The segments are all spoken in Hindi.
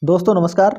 दोस्तों नमस्कार।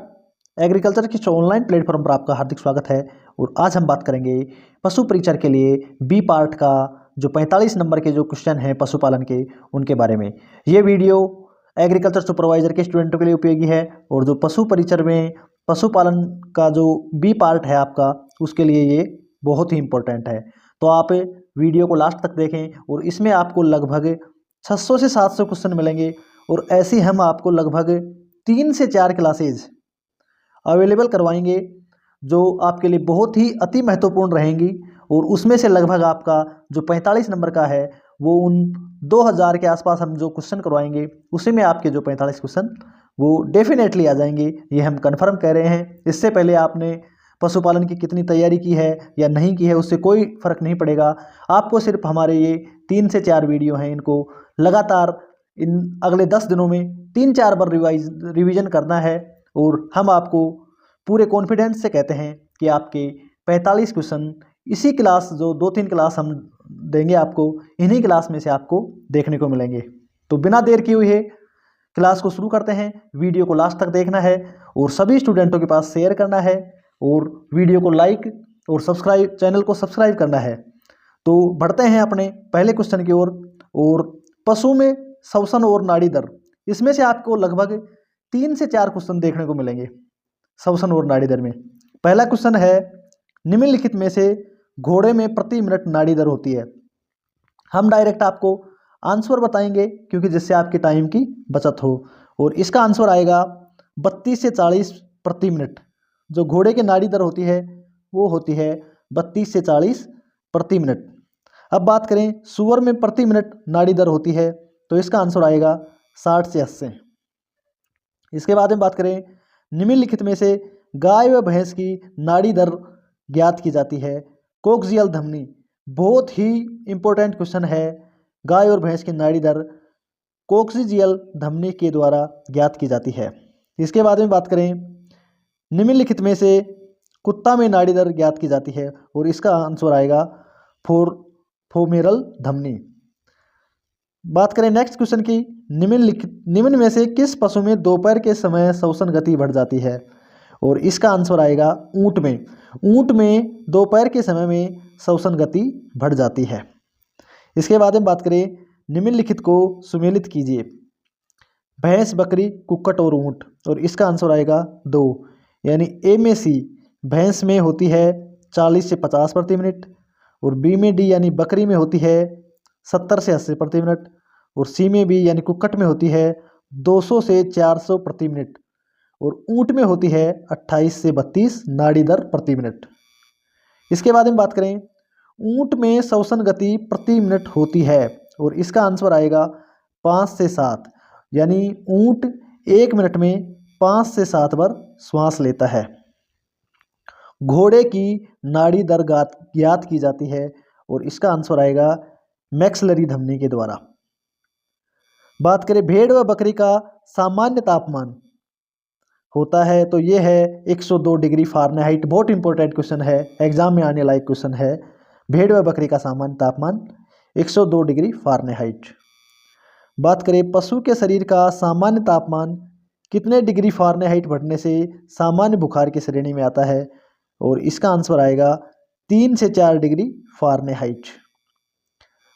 एग्रीकल्चर की ऑनलाइन प्लेटफॉर्म पर आपका हार्दिक स्वागत है। और आज हम बात करेंगे पशु परिचर के लिए बी पार्ट का जो 45 नंबर के जो क्वेश्चन हैं पशुपालन के, उनके बारे में। ये वीडियो एग्रीकल्चर सुपरवाइजर के स्टूडेंटों के लिए उपयोगी है और जो पशु परिचर में पशुपालन का जो बी पार्ट है आपका, उसके लिए ये बहुत ही इम्पोर्टेंट है। तो आप वीडियो को लास्ट तक देखें और इसमें आपको लगभग 600 से 700 क्वेश्चन मिलेंगे। और ऐसे हम आपको लगभग 3 से 4 क्लासेज अवेलेबल करवाएंगे जो आपके लिए बहुत ही अति महत्वपूर्ण रहेंगी। और उसमें से लगभग आपका जो 45 नंबर का है वो उन 2000 के आसपास हम जो क्वेश्चन करवाएंगे उसी में आपके जो 45 क्वेश्चन वो डेफिनेटली आ जाएंगे, ये हम कंफर्म कह रहे हैं। इससे पहले आपने पशुपालन की कितनी तैयारी की है या नहीं की है उससे कोई फ़र्क नहीं पड़ेगा। आपको सिर्फ हमारे ये 3 से 4 वीडियो हैं, इनको लगातार इन अगले 10 दिनों में 3-4 बार रिवीजन करना है। और हम आपको पूरे कॉन्फिडेंस से कहते हैं कि आपके 45 क्वेश्चन इसी क्लास जो 2-3 क्लास हम देंगे आपको, इन्हीं क्लास में से आपको देखने को मिलेंगे। तो बिना देर किए हुए क्लास को शुरू करते हैं। वीडियो को लास्ट तक देखना है और सभी स्टूडेंटों के पास शेयर करना है और वीडियो को लाइक और सब्सक्राइब, चैनल को सब्सक्राइब करना है। तो बढ़ते हैं अपने पहले क्वेश्चन की ओर। और पशु में श्वसन और नाड़ी दर, इसमें से आपको लगभग 3 से 4 क्वेश्चन देखने को मिलेंगे श्वसन और नाड़ी दर में। पहला क्वेश्चन है, निम्नलिखित में से घोड़े में प्रति मिनट नाड़ी दर होती है। हम डायरेक्ट आपको आंसर बताएंगे क्योंकि जिससे आपके टाइम की बचत हो। और इसका आंसर आएगा 32 से 40 प्रति मिनट। जो घोड़े की नाड़ी दर होती है वो होती है 32 से 40 प्रति मिनट। अब बात करें सूअर में प्रति मिनट नाड़ी दर होती है तो इसका आंसर आएगा 60 से 80। इसके बाद में बात करें, निम्नलिखित में से गाय व भैंस की नाड़ी दर ज्ञात की जाती है। कोक्सियल धमनी, बहुत ही इंपॉर्टेंट क्वेश्चन है। गाय और भैंस की नाड़ी दर कोक्सियल धमनी के द्वारा ज्ञात की जाती है। इसके बाद में बात करें, निम्नलिखित में से कुत्ता में नाड़ी दर ज्ञात की जाती है और इसका आंसर आएगा फोमेरल धमनी। बात करें नेक्स्ट क्वेश्चन की, निम्न में से किस पशु में दोपहर के समय श्वसन गति बढ़ जाती है। और इसका आंसर आएगा ऊंट में। ऊंट में दोपहर के समय में श्वसन गति बढ़ जाती है। इसके बाद में बात करें, निम्नलिखित को सुमेलित कीजिए। भैंस, बकरी, कुक्कट और ऊंट। और इसका आंसर आएगा 2, यानी ए में सी भैंस में होती है 40 से 50 प्रति मिनट और बी में डी यानी बकरी में होती है 70 से 80 प्रति मिनट और सी में बी यानी कुक्कट में होती है 200 से 400 प्रति मिनट और ऊंट में होती है 28 से 32 नाड़ी दर प्रति मिनट। इसके बाद में बात करें, ऊंट में श्वसन गति प्रति मिनट होती है और इसका आंसर आएगा 5 से 7, यानी ऊंट 1 मिनट में 5 से 7 बार श्वास लेता है। घोड़े की नाड़ी दर ज्ञात की जाती है और इसका आंसर आएगा मैक्सिलरी धमनी के द्वारा। बात करें भेड़ व बकरी का सामान्य तापमान होता है तो ये है 102 डिग्री फ़ारेनहाइट। बहुत इंपॉर्टेंट क्वेश्चन है, एग्जाम में आने लायक क्वेश्चन है। भेड़ व बकरी का सामान्य तापमान 102 डिग्री फ़ारेनहाइट। बात करें पशु के शरीर का सामान्य तापमान कितने डिग्री फ़ारेनहाइट बढ़ने से सामान्य बुखार की श्रेणी में आता है और इसका आंसर आएगा 3 से 4 डिग्री फ़ारेनहाइट।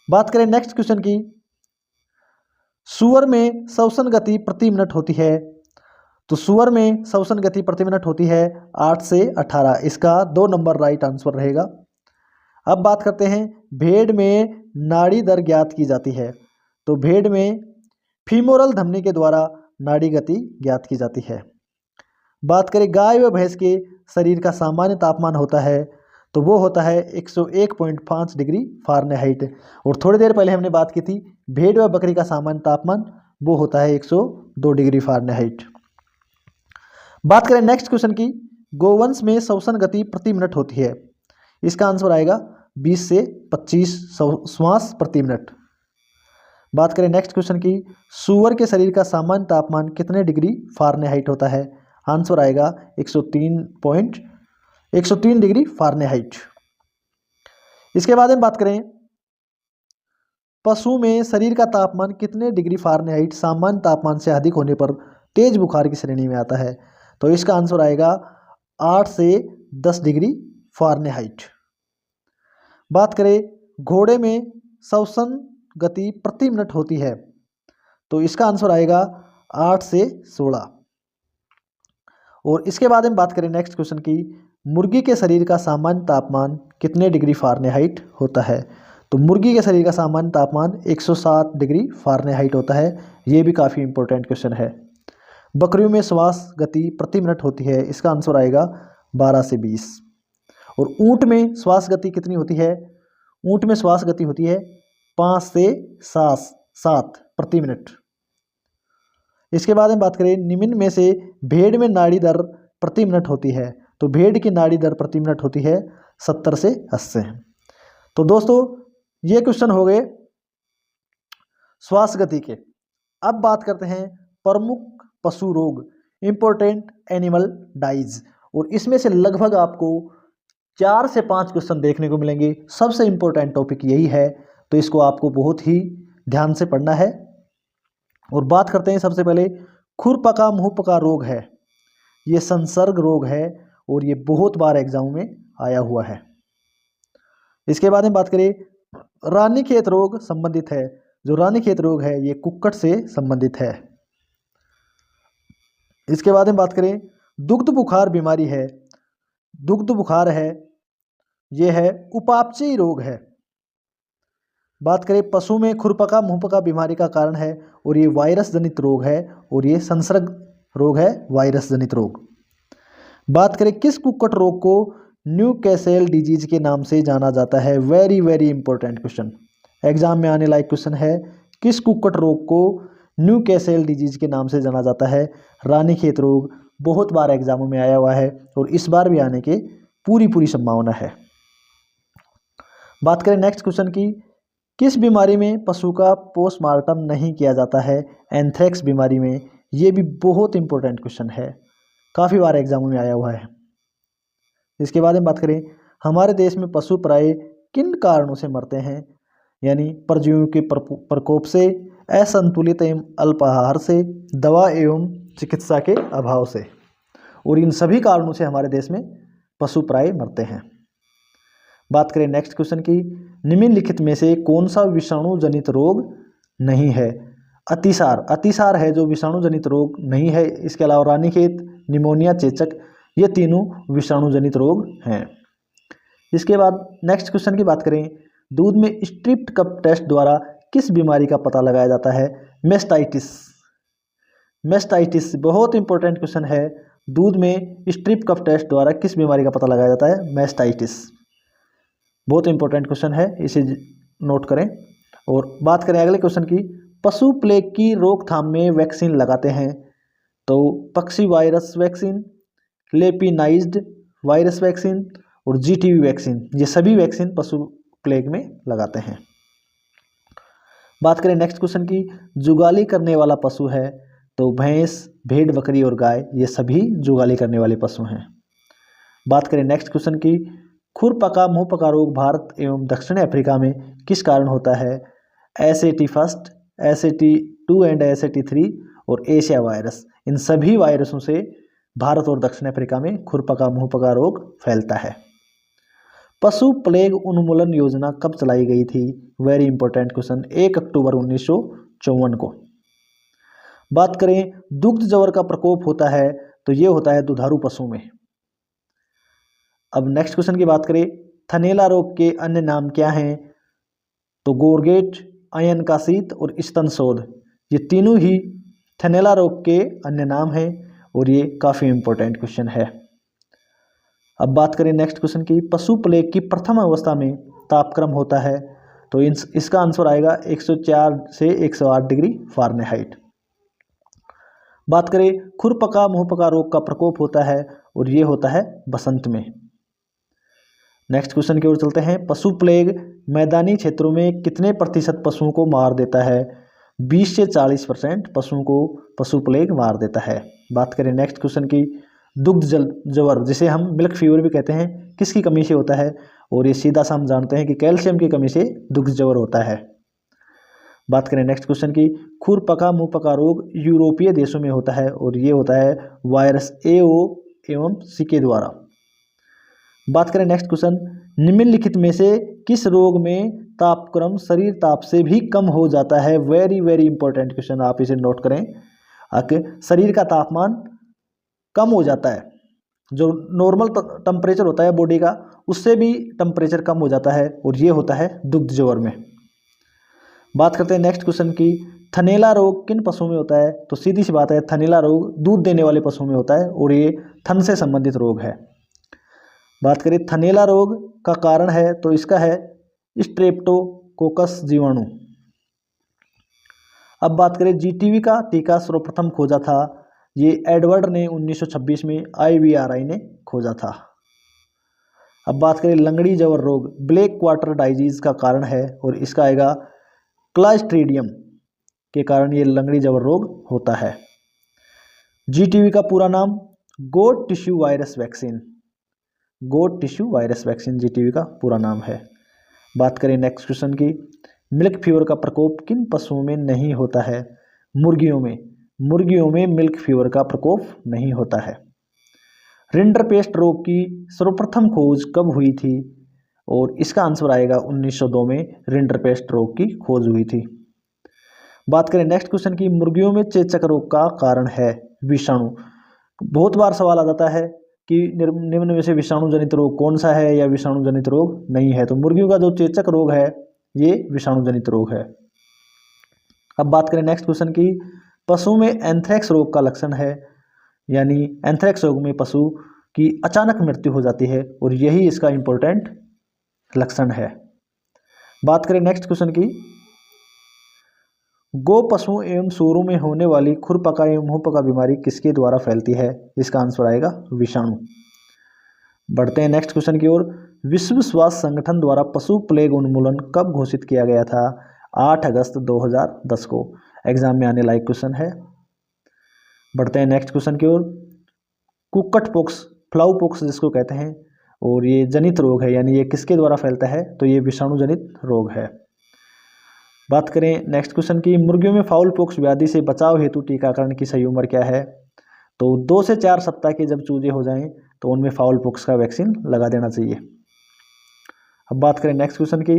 बात करें नेक्स्ट क्वेश्चन की, सूअर में श्वसन गति प्रति मिनट होती है तो सूअर में श्वसन गति प्रति मिनट होती है 8 से 18। इसका 2 नंबर राइट आंसर रहेगा। अब बात करते हैं भेड़ में नाड़ी दर ज्ञात की जाती है तो भेड़ में फीमोरल धमनी के द्वारा नाड़ी गति ज्ञात की जाती है। बात करें गाय व भैंस के शरीर का सामान्य तापमान होता है तो वो होता है 101.5 डिग्री फ़ारेनहाइट। और थोड़ी देर पहले हमने बात की थी भेड़ व बकरी का सामान्य तापमान, वो होता है 102 डिग्री फ़ारेनहाइट। बात करें नेक्स्ट क्वेश्चन की, गोवंश में श्वसन गति प्रति मिनट होती है। इसका आंसर आएगा 20 से 25 श्वास प्रति मिनट। बात करें नेक्स्ट क्वेश्चन की, सूअर के शरीर का सामान्य तापमान कितने डिग्री फ़ारेनहाइट होता है। आंसर आएगा 103 डिग्री फ़ारेनहाइट। इसके बाद में बात करें, पशु में शरीर का तापमान कितने डिग्री फ़ारेनहाइट सामान्य तापमान से अधिक होने पर तेज बुखार की श्रेणी में आता है। तो इसका आंसर आएगा 8 से 10 डिग्री फ़ारेनहाइट। बात करें घोड़े में श्वसन गति प्रति मिनट होती है, तो इसका आंसर आएगा 8 से 16। और इसके बाद हम बात करें नेक्स्ट क्वेश्चन की, मुर्गी के शरीर का सामान्य तापमान कितने डिग्री फ़ारेनहाइट होता है? तो मुर्गी के शरीर का सामान्य तापमान 107 डिग्री फ़ारेनहाइट होता है। ये भी काफ़ी इंपॉर्टेंट क्वेश्चन है। बकरियों में श्वास गति प्रति मिनट होती है, इसका आंसर आएगा 12 से 20। और ऊँट में श्वास गति कितनी होती है? ऊँट में श्वास गति होती है 5 से 7 प्रति मिनट। इसके बाद हम बात करें निम्न में से भेड़ में नाड़ी दर प्रति मिनट होती है, तो भेड़ की नाड़ी दर प्रति मिनट होती है 70 से 80। तो दोस्तों ये क्वेश्चन हो गए श्वास गति के। अब बात करते हैं प्रमुख पशु रोग, इंपॉर्टेंट एनिमल डाइज, और इसमें से लगभग आपको 4 से 5 क्वेश्चन देखने को मिलेंगे। सबसे इंपॉर्टेंट टॉपिक यही है, तो इसको आपको बहुत ही ध्यान से पढ़ना है। और बात करते हैं सबसे पहले खुरपका मुंहपका रोग है, ये संसर्ग रोग है और ये बहुत बार एग्जाम में आया हुआ है। इसके बाद में बात करें रानीखेत रोग संबंधित है, जो रानीखेत रोग है ये कुक्कुट से संबंधित है। इसके बाद में बात करें दुग्ध बुखार बीमारी है, दुग्ध बुखार है ये है उपापचयी रोग है। बात करें पशु में खुरपका मुंहपका बीमारी का कारण है और ये वायरस जनित रोग है और ये संसर्ग रोग है, वायरस जनित रोग। बात करें किस कुक्कुट रोग को न्यूकैसल डिजीज के नाम से जाना जाता है? Very very important question, exam में आने लायक क्वेश्चन है। किस कुक्कुट रोग को न्यूकैसल डिजीज के नाम से जाना जाता है? रानीखेत रोग। बहुत बार एग्जामों में आया हुआ है और इस बार भी आने के पूरी संभावना है। बात करें नेक्स्ट क्वेश्चन की, किस बीमारी में पशु का पोस्टमार्टम नहीं किया जाता है? एंथ्रेक्स बीमारी में। ये भी बहुत इंपॉर्टेंट क्वेश्चन है, काफ़ी बार एग्जामों में आया हुआ है। इसके बाद में बात करें हमारे देश में पशु प्राय किन कारणों से मरते हैं? यानी परजीवियों के प्रकोप से, असंतुलित एवं अल्प आहार से, दवा एवं चिकित्सा के अभाव से। और इन सभी कारणों से हमारे देश में पशु प्राय मरते हैं। बात करें नेक्स्ट क्वेश्चन की, निम्नलिखित में से कौन सा विषाणु जनित रोग नहीं है? अतिसार, अतिसार है जो विषाणु जनित रोग नहीं है। इसके अलावा रानीखेत, निमोनिया, चेचक, ये तीनों विषाणु जनित रोग हैं। इसके बाद नेक्स्ट क्वेश्चन की बात करें, दूध में स्ट्रिप्ट कप टेस्ट द्वारा किस बीमारी का पता लगाया जाता है? मेस्टाइटिस। मेस्टाइटिस बहुत इंपॉर्टेंट क्वेश्चन है, दूध में स्ट्रिप कप टेस्ट द्वारा किस बीमारी का पता लगाया जाता है? मेस्टाइटिस। बहुत इंपॉर्टेंट क्वेश्चन है, इसे नोट करें। और बात करें अगले क्वेश्चन की, पशु प्लेग की रोकथाम में वैक्सीन लगाते हैं, तो पक्षी वायरस वैक्सीन, लेपिनाइज्ड वायरस वैक्सीन और जीटीवी वैक्सीन, ये सभी वैक्सीन पशु प्लेग में लगाते हैं। बात करें नेक्स्ट क्वेश्चन की, जुगाली करने वाला पशु है, तो भैंस, भेड़, बकरी और गाय, ये सभी जुगाली करने वाले पशु हैं। बात करें नेक्स्ट क्वेश्चन की, खुरपका मुंहपका रोग भारत एवं दक्षिण अफ्रीका में किस कारण होता है? SAT1, SAT2 एंड SAT3 और एशिया वायरस, इन सभी वायरसों से भारत और दक्षिण अफ्रीका में खुरपका मुंहपका रोग फैलता है। पशु प्लेग उन्मूलन योजना कब चलाई गई थी? वेरी इंपॉर्टेंट क्वेश्चन, 1 अक्टूबर 1954 को। बात करें दुग्ध जवर का प्रकोप होता है, तो ये होता है दुधारू पशु में। अब नेक्स्ट क्वेश्चन की बात करें, थनैला रोग के अन्य नाम क्या हैं? तो गोर्गेट, अयन का शीत और स्तन शोथ, ये तीनों ही थनैला रोग के अन्य नाम हैं और ये काफ़ी इंपॉर्टेंट क्वेश्चन है। अब बात करें नेक्स्ट क्वेश्चन की, पशु प्लेग की प्रथम अवस्था में तापक्रम होता है, तो इसका आंसर आएगा 104 से 108 डिग्री फ़ारेनहाइट। बात करें खुरपका मुंहपका रोग का प्रकोप होता है और ये होता है बसंत में। नेक्स्ट क्वेश्चन की ओर चलते हैं, पशु प्लेग मैदानी क्षेत्रों में कितने प्रतिशत पशुओं को मार देता है? 20 से 40% पशुओं को पशु प्लेग मार देता है। बात करें नेक्स्ट क्वेश्चन की, दुग्ध जवर, जिसे हम मिल्क फीवर भी कहते हैं, किसकी कमी से होता है? और ये सीधा सा हम जानते हैं कि कैल्शियम की कमी से दुग्ध जवर होता है। बात करें नेक्स्ट क्वेश्चन की, खुरपका मुंहपका रोग यूरोपीय देशों में होता है और ये होता है वायरस एओ एवं सी के द्वारा। बात करें नेक्स्ट क्वेश्चन, निम्नलिखित में से किस रोग में तापक्रम शरीर ताप से भी कम हो जाता है। वेरी वेरी इंपॉर्टेंट क्वेश्चन, आप इसे नोट करें। शरीर का तापमान कम हो जाता है, जो नॉर्मल टेम्परेचर होता है बॉडी का उससे भी टेम्परेचर कम हो जाता है और ये होता है दुग्ध ज्वर में। बात करते हैं नेक्स्ट क्वेश्चन की, थनैला रोग किन पशुओं में होता है। तो सीधी सी बात है, थनैला रोग दूध देने वाले पशुओं में होता है और ये थन से संबंधित रोग है। बात करें थनैला रोग का कारण है तो इसका है स्ट्रेप्टोकोकस जीवाणु। अब बात करें जीटीबी का टीका सर्वप्रथम खोजा था, ये एडवर्ड ने 1926 में IVRI ने खोजा था। अब बात करें लंगड़ी जवर रोग ब्लैक क्वार्टर डाइजीज का कारण है और इसका आएगा क्लास्ट्रीडियम के कारण ये लंगड़ी जवर रोग होता है। जीटीबी का पूरा नाम गोट टिश्यू वायरस वैक्सीन, गोट टिश्यू वायरस वैक्सीन जीटीबी का पूरा नाम है। बात करें नेक्स्ट क्वेश्चन की, मिल्क फीवर का प्रकोप किन पशुओं में नहीं होता है। मुर्गियों में, मुर्गियों में मिल्क फीवर का प्रकोप नहीं होता है। रिंडरपेस्ट रोग की सर्वप्रथम खोज कब हुई थी और इसका आंसर आएगा 1902 में रिंडरपेस्ट रोग की खोज हुई थी। बात करें नेक्स्ट क्वेश्चन की, मुर्गियों में चेचक रोग का कारण है विषाणु। बहुत बार सवाल आ जाता है कि निम्न में से विषाणु जनित रोग कौन सा है या विषाणु जनित रोग नहीं है। तो मुर्गियों का जो चेचक रोग है ये विषाणु जनित रोग है। अब बात करें नेक्स्ट क्वेश्चन की, पशु में एंथ्रेक्स रोग का लक्षण है, यानी एंथ्रेक्स रोग में पशु की अचानक मृत्यु हो जाती है और यही इसका इंपॉर्टेंट लक्षण है। बात करें नेक्स्ट क्वेश्चन की, गो पशुओं एवं सूअरों में होने वाली खुरपका एवं मुंहपका बीमारी किसके द्वारा फैलती है। इसका आंसर आएगा विषाणु। बढ़ते हैं नेक्स्ट क्वेश्चन की ओर, विश्व स्वास्थ्य संगठन द्वारा पशु प्लेग उन्मूलन कब घोषित किया गया था। 8 अगस्त 2010 को। एग्जाम में आने लायक क्वेश्चन है। बढ़ते हैं नेक्स्ट क्वेश्चन की ओर, कुक्कट पॉक्स फ्लाउ पॉक्स जिसको कहते हैं और ये जनित रोग है, यानी ये किसके द्वारा फैलता है तो ये विषाणु जनित रोग है। बात करें नेक्स्ट क्वेश्चन की, मुर्गियों में फाउल पॉक्स व्याधि से बचाव हेतु टीकाकरण की सही उम्र क्या है। तो 2 से 4 सप्ताह के जब चूजे हो जाएं तो उनमें फाउल पॉक्स का वैक्सीन लगा देना चाहिए। अब बात करें नेक्स्ट क्वेश्चन की,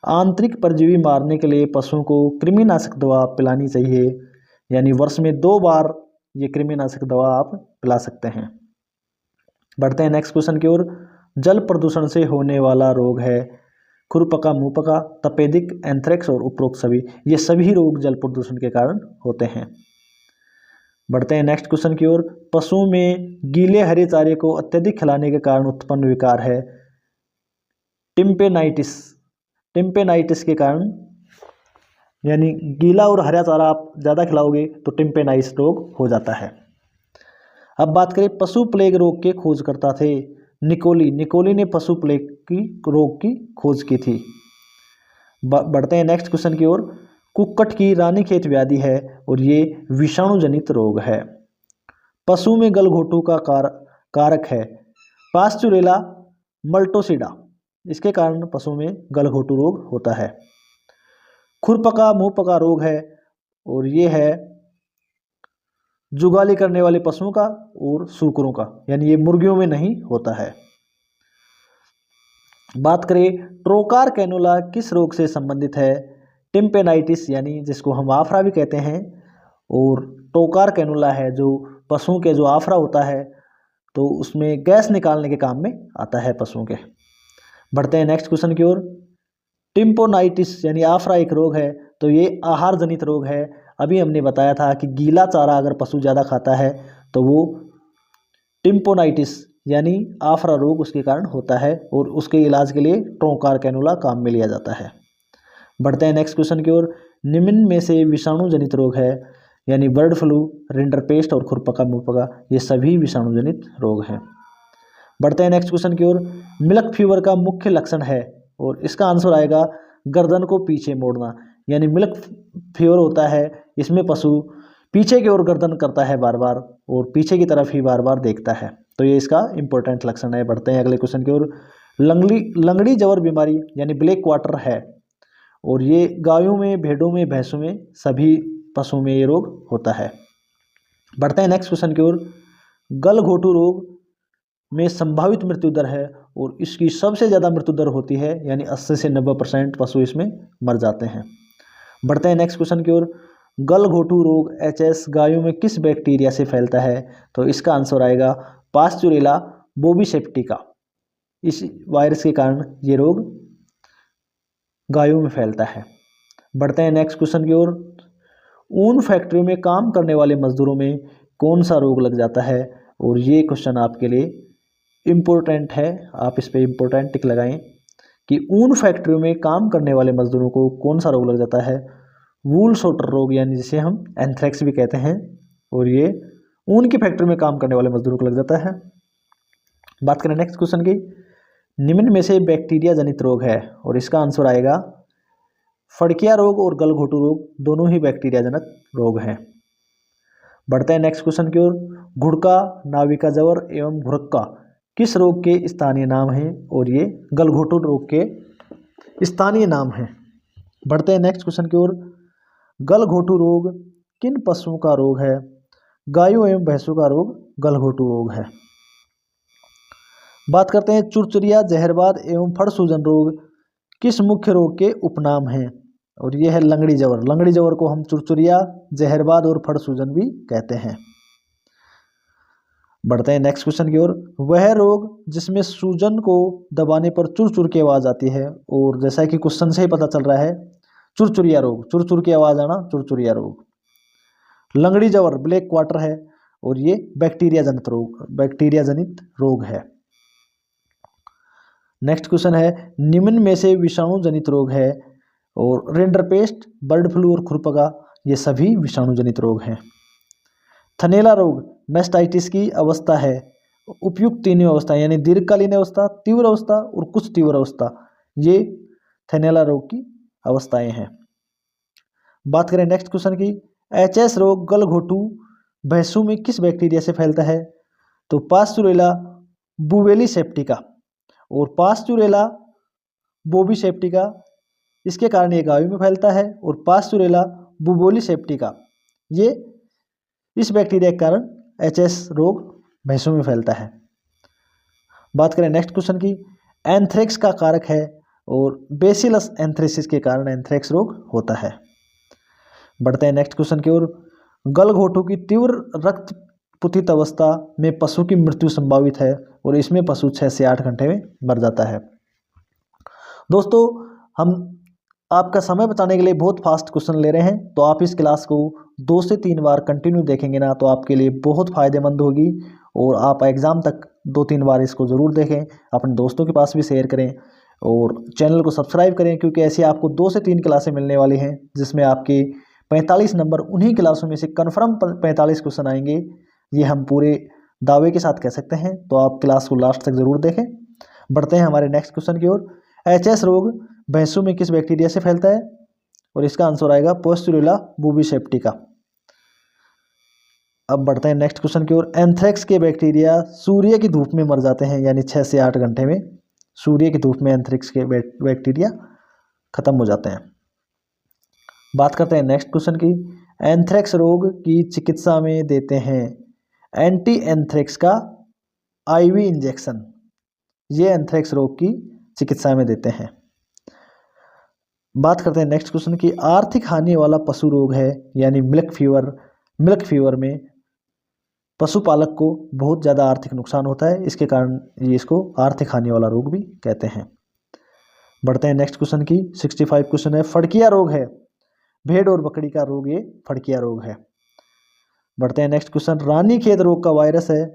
आंतरिक परजीवी मारने के लिए पशुओं को कृमिनाशक दवा पिलानी चाहिए, यानी वर्ष में 2 बार ये कृमिनाशक दवा आप पिला सकते हैं। बढ़ते हैं नेक्स्ट क्वेश्चन की ओर, जल प्रदूषण से होने वाला रोग है खुरपका मुंहपका, तपेदिक, एंथ्रेक्स और उपरोक्त सभी। ये सभी रोग जल प्रदूषण के कारण होते हैं। बढ़ते हैं नेक्स्ट क्वेश्चन की ओर, पशुओं में गीले हरे चारे को अत्यधिक खिलाने के कारण उत्पन्न विकार है टिम्पेनाइटिस। टिम्पेनाइटिस के कारण, यानी गीला और हरा चारा आप ज़्यादा खिलाओगे तो टिम्पेनाइटिस रोग हो जाता है। अब बात करें पशु प्लेग रोग के खोजकर्ता थे निकोली। निकोली ने पशु प्लेग की रोग की खोज की थी। बढ़ते हैं नेक्स्ट क्वेश्चन की ओर, कुक्कट की रानीखेत व्याधि है और ये विषाणु जनित रोग है। पशु में गलघोटू का कारक है पास्चुरेला मल्टोसिडा, इसके कारण पशु में गलघोटू रोग होता है। खुरपका मुंहपका रोग है और ये है जुगाली करने वाले पशुओं का और सूकरों का, यानी ये मुर्गियों में नहीं होता है। बात करें ट्रोकार कैनुला किस रोग से संबंधित है। टिम्पेनाइटिस, यानी जिसको हम आफरा भी कहते हैं, और ट्रोकार कैनुला है जो पशुओं के जो आफरा होता है तो उसमें गैस निकालने के काम में आता है पशुओं के। बढ़ते हैं नेक्स्ट क्वेश्चन की ओर, टिम्पोनाइटिस यानी आफरा एक रोग है तो ये आहार जनित रोग है। अभी हमने बताया था कि गीला चारा अगर पशु ज़्यादा खाता है तो वो टिम्पोनाइटिस यानी आफरा रोग उसके कारण होता है और उसके इलाज के लिए ट्रोकार कैनुला काम में लिया जाता है। बढ़ते हैं नेक्स्ट क्वेश्चन की ओर, निम्न में से विषाणु जनित रोग है, यानी बर्ड फ्लू, रिंडरपेस्ट और खुरपका मुंहपका, ये सभी विषाणु जनित रोग हैं। बढ़ते हैं नेक्स्ट क्वेश्चन की ओर, मिल्क फीवर का मुख्य लक्षण है और इसका आंसर आएगा गर्दन को पीछे मोड़ना, यानी मिल्क फीवर होता है इसमें पशु पीछे की ओर गर्दन करता है बार बार और पीछे की तरफ ही बार बार देखता है, तो ये इसका इंपॉर्टेंट लक्षण है। बढ़ते हैं अगले क्वेश्चन की ओर, लंगड़ी जवर बीमारी यानी ब्लैक क्वार्टर है और ये गायों में, भेड़ों में, भैंसों में, सभी पशुओं में ये रोग होता है। बढ़ते हैं नेक्स्ट क्वेश्चन की ओर। गलघोटू रोग में संभावित मृत्यु दर है और इसकी सबसे ज़्यादा मृत्यु दर होती है, यानी 80 से 90% पशु इसमें मर जाते हैं। बढ़ते हैं नेक्स्ट क्वेश्चन की ओर। गलघोटू रोग HS गायों में किस बैक्टीरिया से फैलता है? तो इसका आंसर आएगा पास्चुरेला बोविसेप्टिका। इस वायरस के कारण ये रोग गायों में फैलता है। बढ़ते हैं नेक्स्ट क्वेश्चन की ओर। ऊन फैक्ट्री में काम करने वाले मजदूरों में कौन सा रोग लग जाता है? और ये क्वेश्चन आपके लिए इम्पोर्टेंट है, आप इस पर इम्पोर्टेंट टिक लगाएं कि ऊन फैक्ट्रियों में काम करने वाले मजदूरों को कौन सा रोग लग जाता है? वूल सोटर रोग, यानी जिसे हम एंथ्रेक्स भी कहते हैं, और ये ऊन की फैक्ट्री में काम करने वाले मजदूरों को लग जाता है। बात करें नेक्स्ट क्वेश्चन की। निम्न में से बैक्टीरिया जनित रोग है, और इसका आंसर आएगा फड़किया रोग और गलघोटू रोग, दोनों ही बैक्टीरिया जनक रोग हैं। बढ़ते हैं नेक्स्ट क्वेश्चन की ओर। घुड़का, नाविका जवर एवं घुरक्का किस रोग के स्थानीय नाम हैं? और ये गलघोटू रोग के स्थानीय नाम हैं। बढ़ते हैं नेक्स्ट क्वेश्चन की ओर। गलघोटू रोग किन पशुओं का रोग है? गायों एवं भैंसों का रोग गलघोटू रोग है। बात करते हैं चुरचुरिया, जहरबाद एवं फड़ सूजन रोग किस मुख्य रोग के उपनाम हैं? और यह है लंगड़ी जवर। लंगड़ी जवर को हम चुरचुरिया, जहरबाद और फड़ सूजन भी कहते हैं। बढ़ते हैं नेक्स्ट क्वेश्चन की ओर। वह रोग जिसमें सूजन को दबाने पर चुर की आवाज़ आती है, और जैसा कि क्वेश्चन से ही पता चल रहा है, चुरचुरिया रोग, चुर की आवाज़ आना, चुरचुरिया रोग। लंगड़ी जवर ब्लैक क्वार्टर है, और ये बैक्टीरिया जनित रोग है। नेक्स्ट क्वेश्चन है निम्न में से विषाणु जनित रोग है, और रिंडरपेस्ट, बर्ड फ्लू और खुरपका ये सभी विषाणु जनित रोग हैं। थनैला रोग मैस्टाइटिस की अवस्था है। उपयुक्त तीनों अवस्था, यानी दीर्घकालीन अवस्था, तीव्र अवस्था और कुछ तीव्र अवस्था, ये थनैला रोग की अवस्थाएं हैं। बात करें नेक्स्ट क्वेश्चन की। HS रोग गलघोटू भैंसों में किस बैक्टीरिया से फैलता है? तो पास्चुरेला बुवेलिसेप्टिका और पास्चुरेला बोविसेप्टिका, इसके कारण ये गायों में फैलता है, और पास्चुरेला बुवेलिसेप्टिका ये इस बैक्टीरिया के कारण HS रोग भैंसों में फैलता है। बात करें नेक्स्ट क्वेश्चन की। एंथ्रेक्स का कारक है, और बेसिलस एंथ्रेसिस के कारण एंथ्रेक्स रोग होता है। बढ़ते हैं नेक्स्ट क्वेश्चन की ओर। गलघोटू की तीव्र रक्तपुतित अवस्था में पशु की मृत्यु संभावित है, और इसमें पशु 6 से 8 घंटे में मर जाता है। दोस्तों, हम आपका समय बचाने के लिए बहुत फास्ट क्वेश्चन ले रहे हैं, तो आप इस क्लास को 2 से 3 बार कंटिन्यू देखेंगे ना, तो आपके लिए बहुत फ़ायदेमंद होगी, और आप एग्ज़ाम तक 2-3 बार इसको ज़रूर देखें, अपने दोस्तों के पास भी शेयर करें, और चैनल को सब्सक्राइब करें, क्योंकि ऐसी आपको 2 से 3 क्लासें मिलने वाली हैं, जिसमें आपके 45 नंबर उन्हीं क्लासों में से कन्फर्म 45 क्वेश्चन आएंगे, ये हम पूरे दावे के साथ कह सकते हैं। तो आप क्लास को लास्ट तक ज़रूर देखें। बढ़ते हैं हमारे नेक्स्ट क्वेश्चन की ओर। HS रोग भैंसों में किस बैक्टीरिया से फैलता है? और इसका आंसर आएगा पास्चुरेला बुवेलिसेप्टिका। अब बढ़ते हैं नेक्स्ट क्वेश्चन की ओर। एंथ्रेक्स के बैक्टीरिया सूर्य की धूप में मर जाते हैं, यानी 6 से 8 घंटे में सूर्य की धूप में एंथ्रेक्स के बैक्टीरिया खत्म हो जाते हैं। बात करते हैं नेक्स्ट क्वेश्चन की। एंथ्रेक्स रोग की चिकित्सा में देते हैं एंटी एंथ्रेक्स का IV इंजेक्शन, ये एंथ्रेक्स रोग की चिकित्सा में देते हैं। बात करते हैं नेक्स्ट क्वेश्चन की। आर्थिक हानि वाला पशु रोग है, यानी मिल्क फीवर में पशुपालक को बहुत ज़्यादा आर्थिक नुकसान होता है, इसके कारण ये इसको आर्थिक हानि वाला रोग भी कहते हैं। बढ़ते हैं नेक्स्ट क्वेश्चन की। 65 क्वेश्चन है फड़किया रोग है, भेड़ और बकरी का रोग ये फड़किया रोग है। बढ़ते हैं नेक्स्ट क्वेश्चन। रानीखेत रोग का वायरस है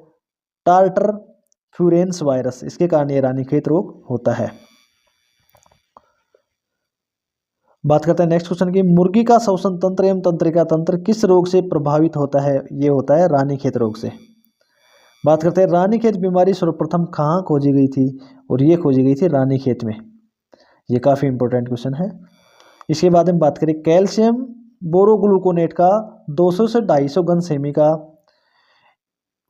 टार्टर फ्यूरेंस वायरस, इसके कारण ये रानीखेत रोग होता है। बात करते हैं नेक्स्ट क्वेश्चन की। मुर्गी का श्वसन तंत्र एवं तंत्रिका तंत्र किस रोग से प्रभावित होता है? ये होता है रानीखेत रोग से। बात करते हैं रानीखेत बीमारी सर्वप्रथम कहाँ खोजी गई थी? और ये खोजी गई थी रानीखेत में, ये काफ़ी इंपॉर्टेंट क्वेश्चन है। इसके बाद हम बात करें कैल्शियम बोरोग्लूकोनेट का 200 से 250 घन सेमी का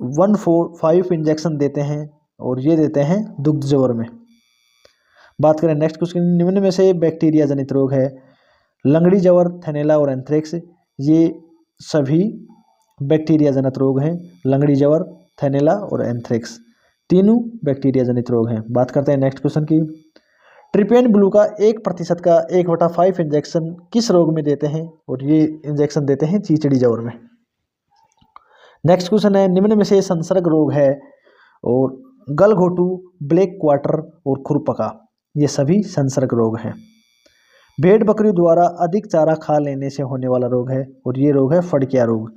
145 इंजेक्शन देते हैं, और ये देते हैं दुग्ध जवर में। बात करें नेक्स्ट क्वेश्चन। निम्न में से बैक्टीरिया जनित रोग है, लंगड़ी जवर, थैलेला और एंथ्रेक्स ये सभी बैक्टीरिया जनित रोग हैं। लंगड़ी जवर, थैलेला और एंथ्रेक्स तीनों बैक्टीरिया जनित रोग हैं। बात करते हैं नेक्स्ट क्वेश्चन की। ट्रिपेन ब्लू का 1% का 1/5 इंजेक्शन किस रोग में देते हैं? और ये इंजेक्शन देते हैं चीचड़ी जवर में। नेक्स्ट क्वेश्चन है, निम्न में से संसर्ग रोग है और गलघोटू, ब्लैक क्वार्टर और खुरपका ये सभी संसर्ग रोग हैं। भेड़ बकरी द्वारा अधिक चारा खा लेने से होने वाला रोग है और ये रोग है फड़किया रोग।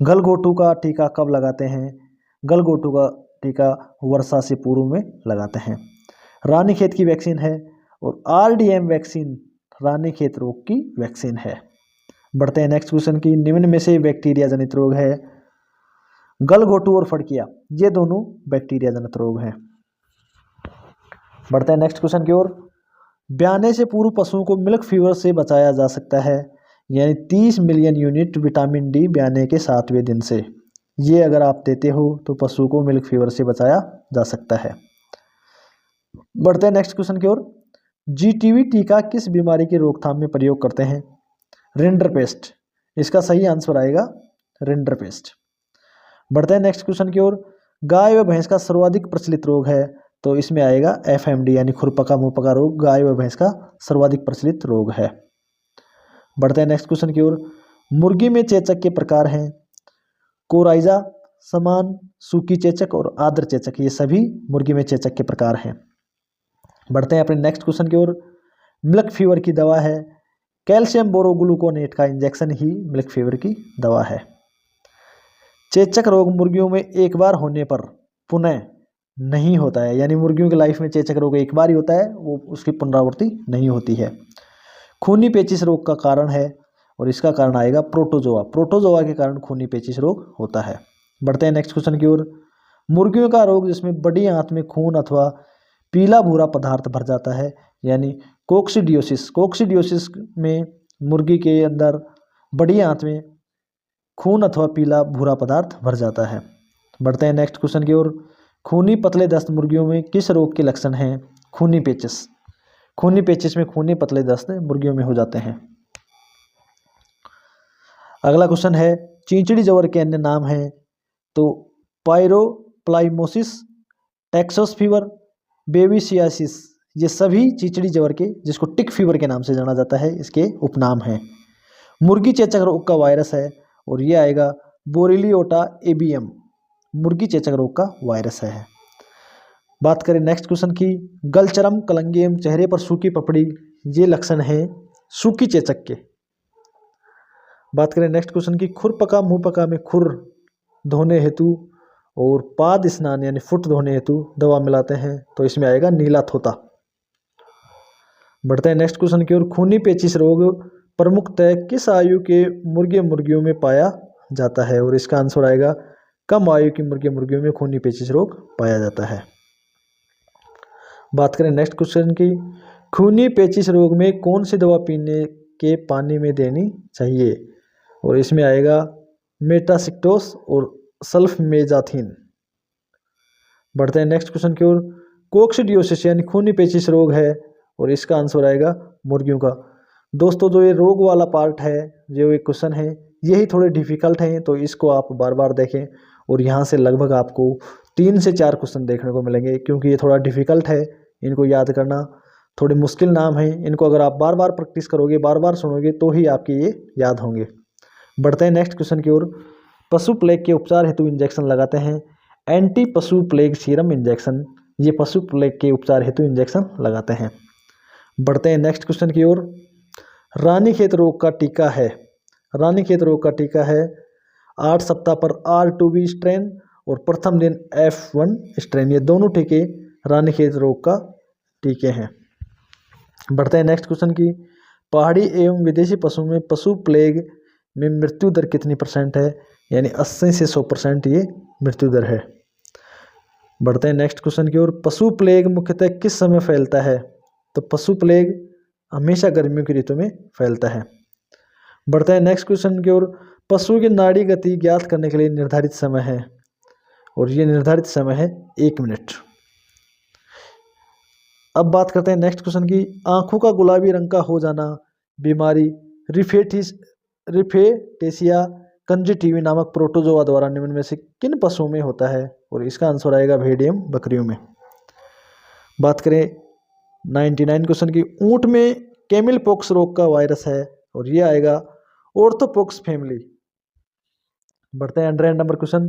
गलघोटू का टीका कब लगाते हैं? गलघोटू का टीका वर्षा से पूर्व में लगाते हैं। रानीखेत की वैक्सीन है और RDM वैक्सीन रानीखेत रोग की वैक्सीन है। बढ़ते हैं नेक्स्ट क्वेश्चन की। निम्न में से बैक्टीरिया जनित रोग है गलघोटू और फड़किया ये दोनों बैक्टीरिया जनित रोग हैं। बढ़ते हैं नेक्स्ट क्वेश्चन की ओर। ब्याने से पूर्व पशुओं को मिल्क फीवर से बचाया जा सकता है, यानी 30 मिलियन यूनिट विटामिन डी ब्याने के 7वें दिन से। ये अगर आप देते हो तो पशु को मिल्क फीवर से बचाया जा सकता है। बढ़ते हैं नेक्स्ट क्वेश्चन की ओर। GTV टीका किस बीमारी की रोकथाम में प्रयोग करते हैं? रिंडरपेस्ट इसका सही आंसर आएगा रिंडरपेस्ट। बढ़ते हैं नेक्स्ट क्वेश्चन की ओर। गाय व भैंस का सर्वाधिक प्रचलित रोग है तो इसमें आएगा FMD यानी खुरपका मुंहपका रोग गाय व भैंस का सर्वाधिक प्रचलित रोग है। बढ़ते हैं नेक्स्ट क्वेश्चन की ओर। मुर्गी में चेचक के प्रकार हैं कोराइजा, समान, सूखी चेचक और आर्द्र चेचक ये सभी मुर्गी में चेचक के प्रकार हैं। बढ़ते हैं अपने नेक्स्ट क्वेश्चन की ओर। मिल्क फीवर की दवा है कैल्शियम बोरोग्लूकोनेट का इंजेक्शन ही मिल्क फीवर की दवा है। चेचक रोग मुर्गियों में एक बार होने पर पुनः नहीं होता है, यानी मुर्गियों की लाइफ में चेचक रोग एक बार ही होता है, वो उसकी पुनरावृत्ति नहीं होती है। खूनी पेचिश रोग का कारण है और इसका कारण आएगा प्रोटोजोआ। प्रोटोजोआ के कारण खूनी पेचिश रोग होता है। बढ़ते हैं नेक्स्ट क्वेश्चन की ओर। मुर्गियों का रोग जिसमें बड़ी आंत में खून अथवा पीला भूरा पदार्थ भर जाता है, यानी कोक्सीडियोसिस। कोक्सीडियोसिस में मुर्गी के अंदर बड़ी आंत में खून अथवा पीला भूरा पदार्थ भर जाता है। बढ़ते हैं नेक्स्ट क्वेश्चन की ओर। खूनी पतले दस्त मुर्गियों में किस रोग के लक्षण हैं? खूनी पेचिश। खूनी पेचिश में खूनी पतले दस्त मुर्गियों में हो जाते हैं। अगला क्वेश्चन है, चींचड़ी जवर के अन्य नाम हैं तो पायरोप्लाइमोसिस, टेक्सास फीवर, बेबीसियासिस ये सभी चींचड़ी जवर के, जिसको टिक फीवर के नाम से जाना जाता है, इसके उपनाम हैं। मुर्गी चेचक रोग का वायरस है और ये आएगा बोरेलियोटा एबियम मुर्गी चेचक रोग का वायरस है। बात करें नेक्स्ट क्वेश्चन की। गलचरम, कलंगियम, चेहरे पर सूखी पपड़ी ये लक्षण हैं सूखी चेचक के। बात करें नेक्स्ट क्वेश्चन की। खुरपका मुंहपका में खुर धोने हेतु और पाद स्नान यानी फुट धोने हेतु दवा मिलाते हैं तो इसमें आएगा नीला थोता। बढ़ते हैं नेक्स्ट क्वेश्चन की ओर। खूनी पेचिश रोग प्रमुखतः किस आयु के मुर्गियों में पाया जाता है? और इसका आंसर आएगा कम आयु की मुर्गियों में खूनी पेचिश रोग पाया जाता है। बात करें नेक्स्ट क्वेश्चन की। खूनी पेचिश रोग में कौन सी दवा पीने के पानी में देनी चाहिए? और इसमें आएगा मेटासिक्टोस और सल्फमेजाथिन। बढ़ते हैं नेक्स्ट क्वेश्चन की ओर। कोक्सीडियोसिस यानी खूनी पेचिश रोग है और इसका आंसर आएगा मुर्गियों का। दोस्तों जो ये रोग वाला पार्ट है, जो ये क्वेश्चन है, यही थोड़े डिफिकल्ट हैं तो इसको आप बार बार देखें और यहाँ से लगभग आपको 3 से 4 क्वेश्चन देखने को मिलेंगे, क्योंकि ये थोड़ा डिफिकल्ट है, इनको याद करना थोड़े मुश्किल नाम हैं। इनको अगर आप बार बार प्रैक्टिस करोगे, बार बार सुनोगे तो ही आपके ये याद होंगे। बढ़ते हैं नेक्स्ट क्वेश्चन की ओर। पशु प्लेग के उपचार हेतु इंजेक्शन लगाते हैं एंटी पशु प्लेग सीरम इंजेक्शन, ये पशु प्लेग के उपचार हेतु इंजेक्शन लगाते हैं। बढ़ते हैं नेक्स्ट क्वेश्चन की ओर। रानीखेत रोग का टीका है, रानीखेत रोग का टीका है 8 सप्ताह पर R2B स्ट्रेन और प्रथम दिन F1 स्ट्रेन, ये दोनों टीके रानीखेत रोग का टीके हैं। बढ़ते हैं नेक्स्ट क्वेश्चन की। पहाड़ी एवं विदेशी पशु में पशु प्लेग में मृत्यु दर कितनी % है? यानी 80 से 100% ये मृत्यु दर है। बढ़ते हैं नेक्स्ट क्वेश्चन की ओर। पशु प्लेग मुख्यतः किस समय फैलता है? तो पशु प्लेग हमेशा गर्मियों की ऋतु में फैलता है। बढ़ते हैं नेक्स्ट क्वेश्चन की ओर। पशु की नाड़ी गति ज्ञात करने के लिए निर्धारित समय है और ये निर्धारित समय है 1 मिनट। अब बात करते हैं नेक्स्ट क्वेश्चन की। आंखों का गुलाबी रंग का हो जाना बीमारी रिफेटेसिया कंजटिवी नामक प्रोटोजोआ द्वारा निम्न में से किन पशुओं में होता है? और इसका आंसर आएगा भेड़िया बकरियों में। बात करें 99 क्वेश्चन की, ऊंट में कैमिल पॉक्स रोग का वायरस है और ये आएगा ऑर्थोपॉक्स फैमिली। बढ़ते हैं 100 नंबर क्वेश्चन,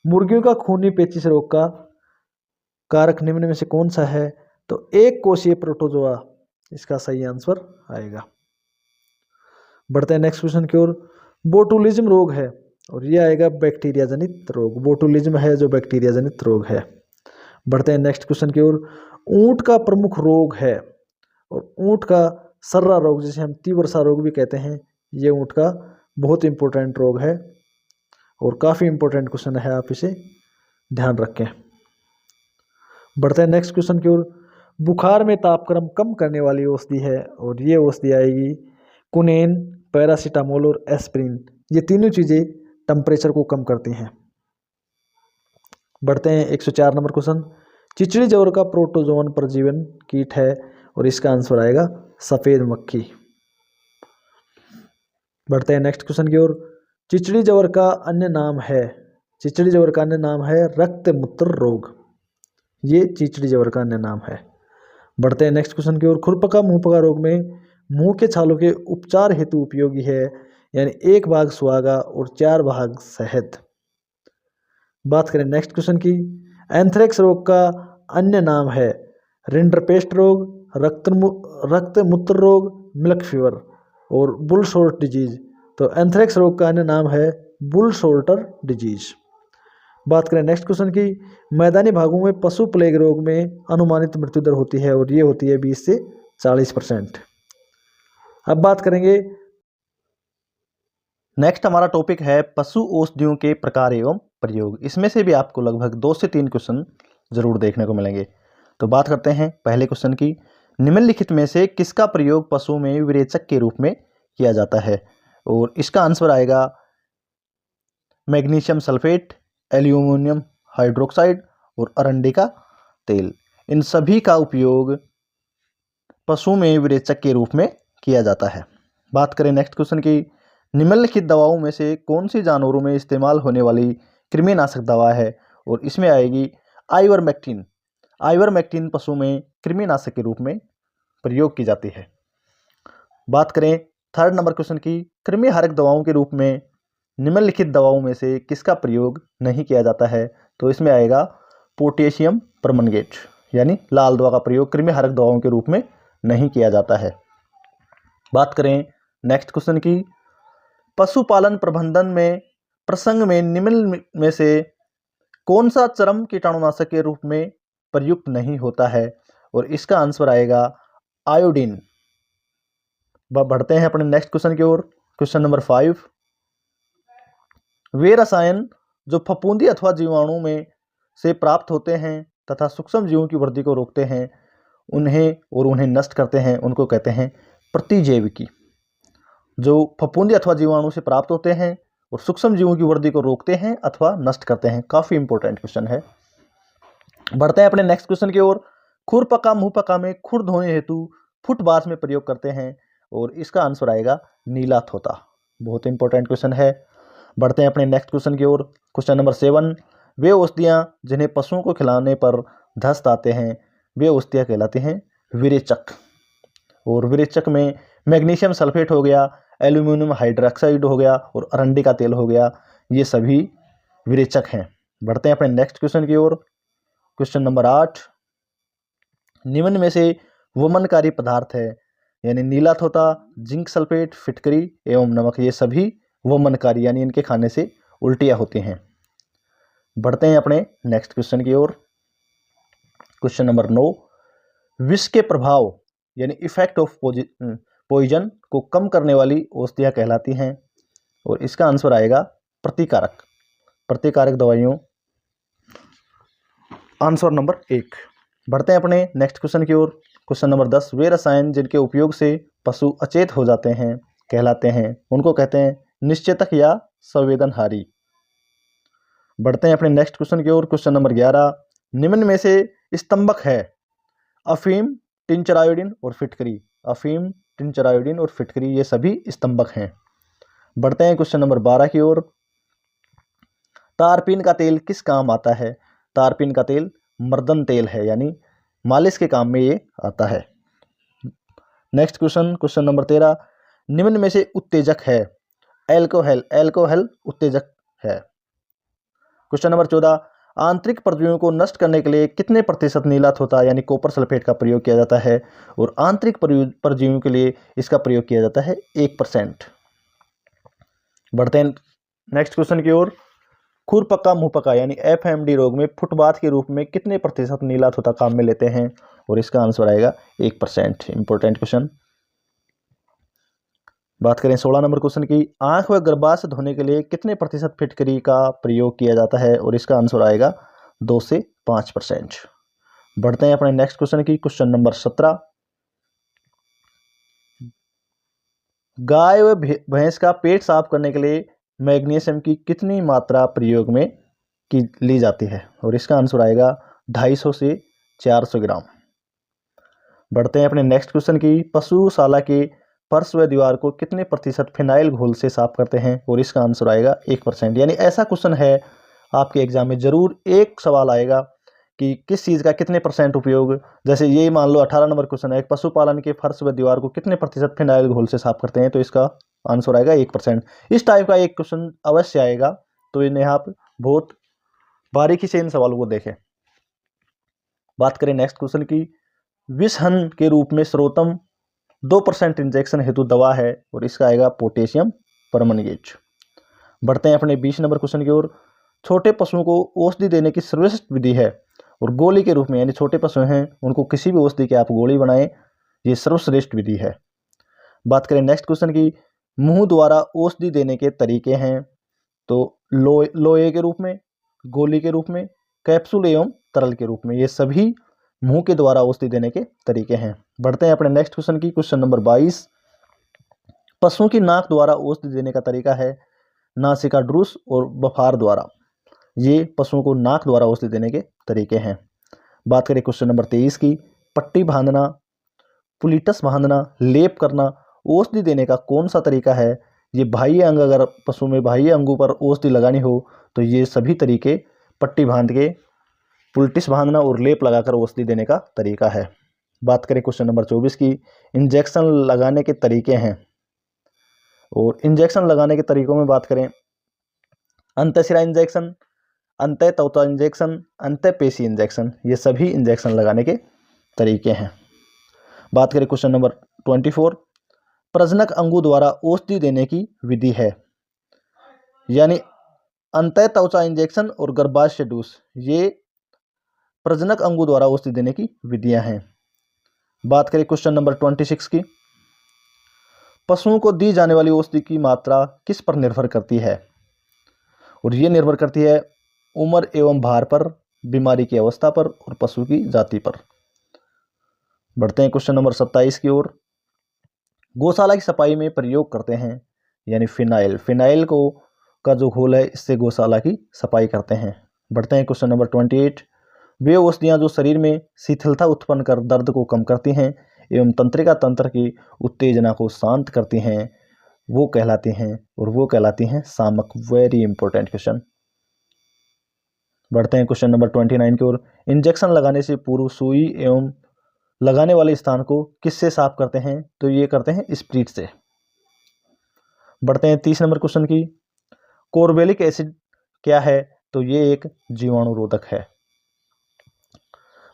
मुर्गियों का खूनी पेचिश रोग का कारक निम्न में से कौन सा है? तो एक कोशीय प्रोटोजोआ इसका सही आंसर आएगा। बढ़ते हैं नेक्स्ट क्वेश्चन की ओर, बोटुलिज्म रोग है और ये आएगा बैक्टीरिया जनित रोग। बोटुलिज्म है जो बैक्टीरिया जनित रोग है। बढ़ते हैं नेक्स्ट क्वेश्चन की ओर, ऊंट का प्रमुख रोग है और ऊंट का सर्रा रोग जिसे हम तीव्रसा रोग भी कहते हैं, ये ऊंट का बहुत इंपॉर्टेंट रोग है और काफ़ी इंपॉर्टेंट क्वेश्चन है, आप इसे ध्यान रखें। बढ़ते हैं नेक्स्ट क्वेश्चन की ओर, बुखार में तापक्रम कम करने वाली औषधि है और ये औषधि आएगी कुनेन, पैरासीटामोल और एस्प्रिन। ये तीनों चीज़ें टेम्परेचर को कम करती हैं। बढ़ते हैं 104 नंबर क्वेश्चन, चिचड़ी जवर का प्रोटोजोन परजीवन कीट है और इसका आंसर आएगा सफ़ेद मक्खी। बढ़ते हैं नेक्स्ट क्वेश्चन की ओर, चिचड़ी जवर का अन्य नाम है, चिचड़ी जवर का अन्य नाम है रक्त मूत्र रोग। ये चिचड़ी जवर का अन्य नाम है। बढ़ते हैं नेक्स्ट क्वेश्चन की ओर, खुरपका मुंहपका रोग में मुंह के छालों के उपचार हेतु उपयोगी है, यानी 1 भाग सुहागा और 4 भाग शहद। बात करें नेक्स्ट क्वेश्चन की, एंथ्रेक्स रोग का अन्य नाम है रिंडरपेस्ट रोग, रक्त मूत्र रोग, मिल्क फीवर और बुल शॉर्ट डिजीज। तो एंथ्रेक्स रोग का अन्य नाम है बुल शॉर्टर डिजीज। बात करें नेक्स्ट क्वेश्चन की, मैदानी भागों में पशु प्लेग रोग में अनुमानित मृत्यु दर होती है और ये होती है 20 से 40%। अब बात करेंगे, नेक्स्ट हमारा टॉपिक है पशु औषधियों के प्रकार एवं प्रयोग। इसमें से भी आपको लगभग 2 से 3 क्वेश्चन जरूर देखने को मिलेंगे। तो बात करते हैं पहले क्वेश्चन की, निम्नलिखित में से किसका प्रयोग पशुओं में विरेचक के रूप में किया जाता है? और इसका आंसर आएगा मैग्नीशियम सल्फेट, एल्यूमिनियम हाइड्रोक्साइड और अरंडी का तेल। इन सभी का उपयोग पशुओं में विरेचक के रूप में किया जाता है। बात करें नेक्स्ट क्वेश्चन की, निम्नलिखित दवाओं में से कौन सी जानवरों में इस्तेमाल होने वाली कृमिनाशक दवा है? और इसमें आएगी आइवरमेक्टिन। आइवरमेक्टिन पशु में कृमिनाशक के रूप में प्रयोग की जाती है। बात करें 3rd नंबर क्वेश्चन की, कृमिहारक दवाओं के रूप में निम्नलिखित दवाओं में से किसका प्रयोग नहीं किया जाता है? तो इसमें आएगा पोटेशियम परमंगनेट, यानी लाल दवा का प्रयोग कृमिहारक दवाओं के रूप में नहीं किया जाता है। बात करें नेक्स्ट क्वेश्चन की, पशुपालन प्रबंधन में प्रसंग में निम्न में से कौन सा चरम कीटाणुनाशक के रूप में प्रयुक्त नहीं होता है? और इसका आंसर आएगा आयोडीन। बढ़ते हैं अपने नेक्स्ट क्वेश्चन की ओर। क्वेश्चन नंबर 5, वे रसायन जो फफूंदी अथवा जीवाणु में से प्राप्त होते हैं तथा सूक्ष्म जीवों की वृद्धि को रोकते हैं, उन्हें नष्ट करते हैं, उनको कहते हैं प्रतिजैविकी। जो फफूंदी अथवा जीवाणु से प्राप्त होते हैं और सूक्ष्म जीवों की वृद्धि को रोकते हैं अथवा नष्ट करते हैं। काफ़ी इंपॉर्टेंट क्वेश्चन है। बढ़ते हैं अपने नेक्स्ट क्वेश्चन की ओर। खुरपका मुंहपका में खुर धोने हेतु फुटबाथ में प्रयोग करते हैं और इसका आंसर आएगा नीला थोता। बहुत इंपॉर्टेंट क्वेश्चन है। बढ़ते हैं अपने नेक्स्ट क्वेश्चन की ओर। क्वेश्चन नंबर 7, वे औषधियाँ जिन्हें पशुओं को खिलाने पर दस्त आते हैं वे औषधियाँ कहलाती हैं विरेचक। और विरेचक में मैग्नीशियम सल्फेट हो गया, एल्यूमिनियम हाइड्रोक्साइड हो गया और अरंडी का तेल हो गया, ये सभी विरेचक हैं। बढ़ते हैं अपने नेक्स्ट क्वेश्चन की ओर। क्वेश्चन नंबर 8, निम्न में से वमनकारी पदार्थ है, यानी नीला थोता, जिंक सल्फेट, फिटकरी एवं नमक, ये सभी वमनकारी यानी इनके खाने से उल्टियाँ होती हैं। बढ़ते हैं अपने नेक्स्ट क्वेश्चन की ओर। क्वेश्चन नंबर 9, विष के प्रभाव यानी इफेक्ट ऑफ पॉइजन को कम करने वाली औषधियाँ कहलाती हैं और इसका आंसर आएगा प्रतिकारक दवाइयों, आंसर नंबर 1। बढ़ते हैं अपने नेक्स्ट क्वेश्चन की ओर। क्वेश्चन नंबर 10, वे रसायन जिनके उपयोग से पशु अचेत हो जाते हैं कहलाते हैं, उनको कहते हैं निश्चेतक या संवेदनहारी। बढ़ते हैं अपने नेक्स्ट क्वेश्चन की ओर। क्वेश्चन नंबर 11, निम्न में से स्तंभक है अफीम, टिंचर आयोडीन और फिटकरी। अफीम, टिंचर आयोडीन और फिटकरी, ये सभी स्तंभक हैं। बढ़ते हैं क्वेश्चन नंबर 12 की ओर। तारपीन का तेल किस काम आता है? तारपीन का तेल मर्दन तेल है, यानी मालिश के काम में ये आता है। नेक्स्ट क्वेश्चन, क्वेश्चन नंबर 13, निम्न में से उत्तेजक है? एल्कोहल, एल्कोहल उत्तेजक है। क्वेश्चन नंबर 14, आंतरिक परजीवियों को नष्ट करने के लिए कितने प्रतिशत नीलात होता है यानी कॉपर सल्फेट का प्रयोग किया जाता है? और आंतरिक परजीवियों के लिए इसका प्रयोग किया जाता है 1%। बढ़ते हैं नेक्स्ट क्वेश्चन की ओर। खुरपक्का मुंहपक्का यानी FMD रोग में फुटबाथ के रूप में कितने प्रतिशत नीलात होता काम में लेते हैं? और इसका आंसर आएगा 1%। Important question. बात करें 16 नंबर क्वेश्चन की, आंख व गर्भाशय धोने के लिए कितने प्रतिशत फिटकरी का प्रयोग किया जाता है? और इसका आंसर आएगा 2 से 5%। बढ़ते हैं अपने नेक्स्ट क्वेश्चन की, क्वेश्चन नंबर 17, गाय व भैंस का पेट साफ करने के लिए मैग्नीशियम की कितनी मात्रा प्रयोग में ली जाती है? और इसका आंसर आएगा 250 से 400 ग्राम। बढ़ते हैं अपने नेक्स्ट क्वेश्चन की, पशुशाला के फर्श व दीवार को कितने प्रतिशत फिनाइल घोल से साफ करते हैं? और इसका आंसर आएगा 1%। यानी ऐसा क्वेश्चन है आपके एग्जाम में जरूर एक सवाल आएगा कि किस चीज़ का कितने % उपयोग। जैसे ये मान लो 18 नंबर क्वेश्चन है, पशुपालन के फर्श व दीवार को कितने प्रतिशत फिनाइल घोल से साफ करते हैं? तो इसका आंसर आएगा 1%। इस टाइप का एक क्वेश्चन अवश्य आएगा, तो इन्हें आप बहुत बारीकी से इन सवालों को देखें। बात करें नेक्स्ट क्वेश्चन की, विषहन के रूप में सर्वोत्तम 2% इंजेक्शन हेतु दवा है? और इसका आएगा पोटेशियम परमंगनेट। बढ़ते हैं अपने 20 नंबर क्वेश्चन की ओर। छोटे पशुओं को औषधि देने की सर्वश्रेष्ठ विधि है? और गोली के रूप में, यानी छोटे पशु हैं उनको किसी भी औषधि के आप गोली बनाएं, ये सर्वश्रेष्ठ विधि है। बात करें नेक्स्ट क्वेश्चन की, मुंह द्वारा औषधि देने के तरीके हैं? तो लोहे के रूप में, गोली के रूप में, कैप्सूल एवं तरल के रूप में, ये सभी मुंह के द्वारा औषधि देने के तरीके हैं। बढ़ते हैं अपने नेक्स्ट क्वेश्चन की, क्वेश्चन नंबर 22, पशुओं की नाक द्वारा औषधि देने का तरीका है? नासिका ड्रूस और बफार द्वारा, ये पशुओं को नाक द्वारा औषधि देने के तरीके हैं। बात करें क्वेश्चन नंबर 23 की, पट्टी बांधना, पुलिटस बांधना, लेप करना, औषधि देने का कौन सा तरीका है? ये बाह्य अंग, अगर पशु में बाह्य अंगों पर औषधि लगानी हो तो ये सभी तरीके पट्टी बांध के, पुलिटिस बांधना और लेप लगाकर औषधि देने का तरीका है। बात करें क्वेश्चन नंबर 24 की, इंजेक्शन लगाने के तरीके हैं? और इंजेक्शन लगाने के तरीकों में बात करें, अंतःशिरा इंजेक्शन, अंतः त्वचा इंजेक्शन, अंतः पेशी इंजेक्शन, ये सभी इंजेक्शन लगाने के तरीके हैं। बात करें क्वेश्चन नंबर 24, प्रजनक अंगों द्वारा औषधि देने की विधि है? यानी अंतः त्वचा इंजेक्शन और गर्भाशय डूस, ये प्रजनक अंगों द्वारा औषधि देने की विधियां हैं। बात करें क्वेश्चन नंबर 26 की, पशुओं को दी जाने वाली औषधि की मात्रा किस पर निर्भर करती है? और ये निर्भर करती है उम्र एवं भार पर, बीमारी की अवस्था पर और पशु की जाति पर। बढ़ते हैं क्वेश्चन नंबर 27 की ओर। गौशाला की सफाई में प्रयोग करते हैं, यानी फिनाइल, फिनाइल को का जो घोल है इससे गौशाला की सफाई करते हैं। बढ़ते हैं क्वेश्चन नंबर 28, वे औषधियाँ जो शरीर में शिथिलता उत्पन्न कर दर्द को कम करती हैं एवं तंत्रिका तंत्र की उत्तेजना को शांत करती हैं, वो कहलाती हैं, और वो कहलाती हैं शामक। Very important question. बढ़ते हैं क्वेश्चन नंबर 29 की ओर। इंजेक्शन लगाने से पूर्व सुई एवं लगाने वाले स्थान को किससे साफ करते हैं? तो ये करते हैं स्प्रीट से। बढ़ते हैं 30 नंबर क्वेश्चन की, कोर्बेलिक एसिड क्या है? तो ये एक जीवाणुरोधक है।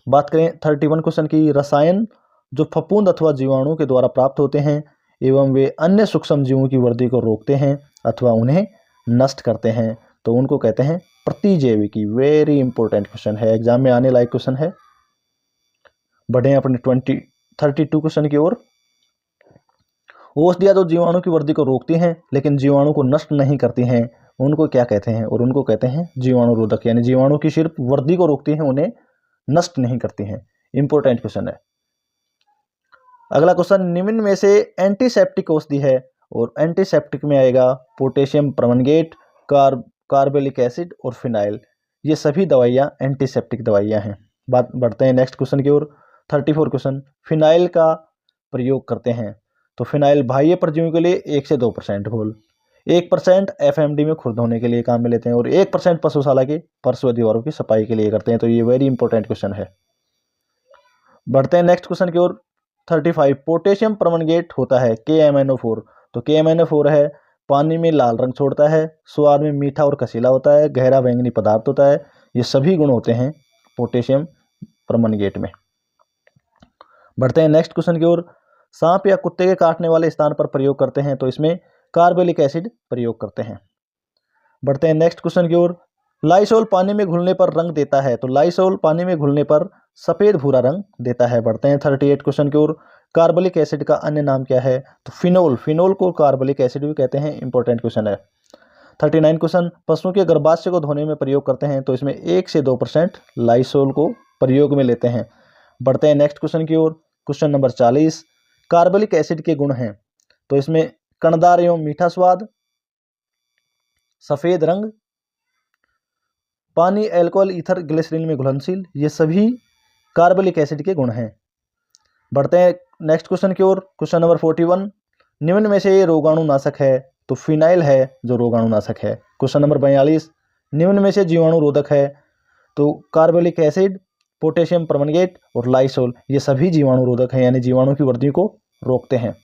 बात करें 31 क्वेश्चन की, रसायन जो फफूंद अथवा जीवाणु के द्वारा प्राप्त होते हैं एवं वे अन्य सूक्ष्म जीवों की वृद्धि को रोकते हैं अथवा उन्हें नष्ट करते हैं, तो उनको कहते हैं प्रतिजैविकी। वेरी इंपॉर्टेंट क्वेश्चन है, एग्जाम में आने लायक क्वेश्चन है। बढ़े अपने 32 क्वेश्चन की ओर। औषधियाँ जो जीवाणु की वृद्धि को रोकती हैं लेकिन जीवाणु को नष्ट नहीं करती हैं, उनको क्या कहते हैं? और उनको कहते हैं जीवाणुरोधक, यानी जीवाणु की सिर्फ वृद्धि को रोकती हैं, उन्हें नष्ट नहीं करती हैं। इंपॉर्टेंट क्वेश्चन है। अगला क्वेश्चन, निम्न में से एंटीसेप्टिक औषधि है? और एंटीसेप्टिक में आएगा पोटेशियम परमंगनेट, कार्बोलिक एसिड और फिनाइल, ये सभी दवाइयाँ एंटीसेप्टिक दवाइयाँ हैं। बात बढ़ते हैं नेक्स्ट क्वेश्चन की ओर। 34 क्वेश्चन, फिनाइल का प्रयोग करते हैं तो फिनाइल बाह्य परजीवियों के लिए 1 से 2% घोल, 1% एफएमडी में खुर धोने के लिए काम में लेते हैं और 1% पशुशाला के फर्श व दीवारों की सफाई के लिए करते हैं। तो ये वेरी इंपॉर्टेंट क्वेश्चन है। बढ़ते हैं नेक्स्ट क्वेश्चन की ओर। 35 पोटेशियम परमंगनेट होता है KMnO4। तो KMnO4 है, पानी में लाल रंग छोड़ता है, स्वाद में मीठा और कसीला होता है, गहरा बैंगनी पदार्थ होता है। ये सभी गुण होते हैं पोटेशियम परमंगनेट में। बढ़ते हैं नेक्स्ट क्वेश्चन की ओर। सांप या कुत्ते के काटने वाले स्थान पर प्रयोग करते हैं, तो इसमें कार्बोलिक एसिड प्रयोग करते हैं। बढ़ते हैं नेक्स्ट क्वेश्चन की ओर। लाइसोल पानी में घुलने पर रंग देता है, तो लाइसोल पानी में घुलने पर सफेद भूरा रंग देता है। बढ़ते हैं 38 क्वेश्चन की ओर। कार्बोलिक एसिड का अन्य नाम क्या है, तो फिनोल, फिनोल को कार्बोलिक एसिड भी कहते हैं। इंपॉर्टेंट क्वेश्चन है। 39 क्वेश्चन। पशुओं के गर्भाशय को धोने में प्रयोग करते हैं, तो इसमें 1 से 2% लाइसोल को प्रयोग में लेते हैं। बढ़ते हैं नेक्स्ट क्वेश्चन की ओर। Question number 40। कार्बोलिक एसिड के गुण हैं, तो इसमें कणदार एवं मीठा स्वाद, सफेद रंग, पानी, अल्कोहल, ईथर, ग्लिसरीन में घुलनशील, ये सभी कार्बोलिक एसिड के गुण हैं। बढ़ते हैं नेक्स्ट क्वेश्चन की ओर। Question number 41। निम्न में से ये रोगाणुनाशक है, तो फिनाइल है जो रोगाणुनाशक है। Question number 42। निम्न में से जीवाणु रोधक है, तो कार्बोलिक एसिड, पोटेशियम परमंगनेट और लाइसोल, ये सभी जीवाणु रोधक हैं, यानी जीवाणु की वृद्धि को रोकते हैं।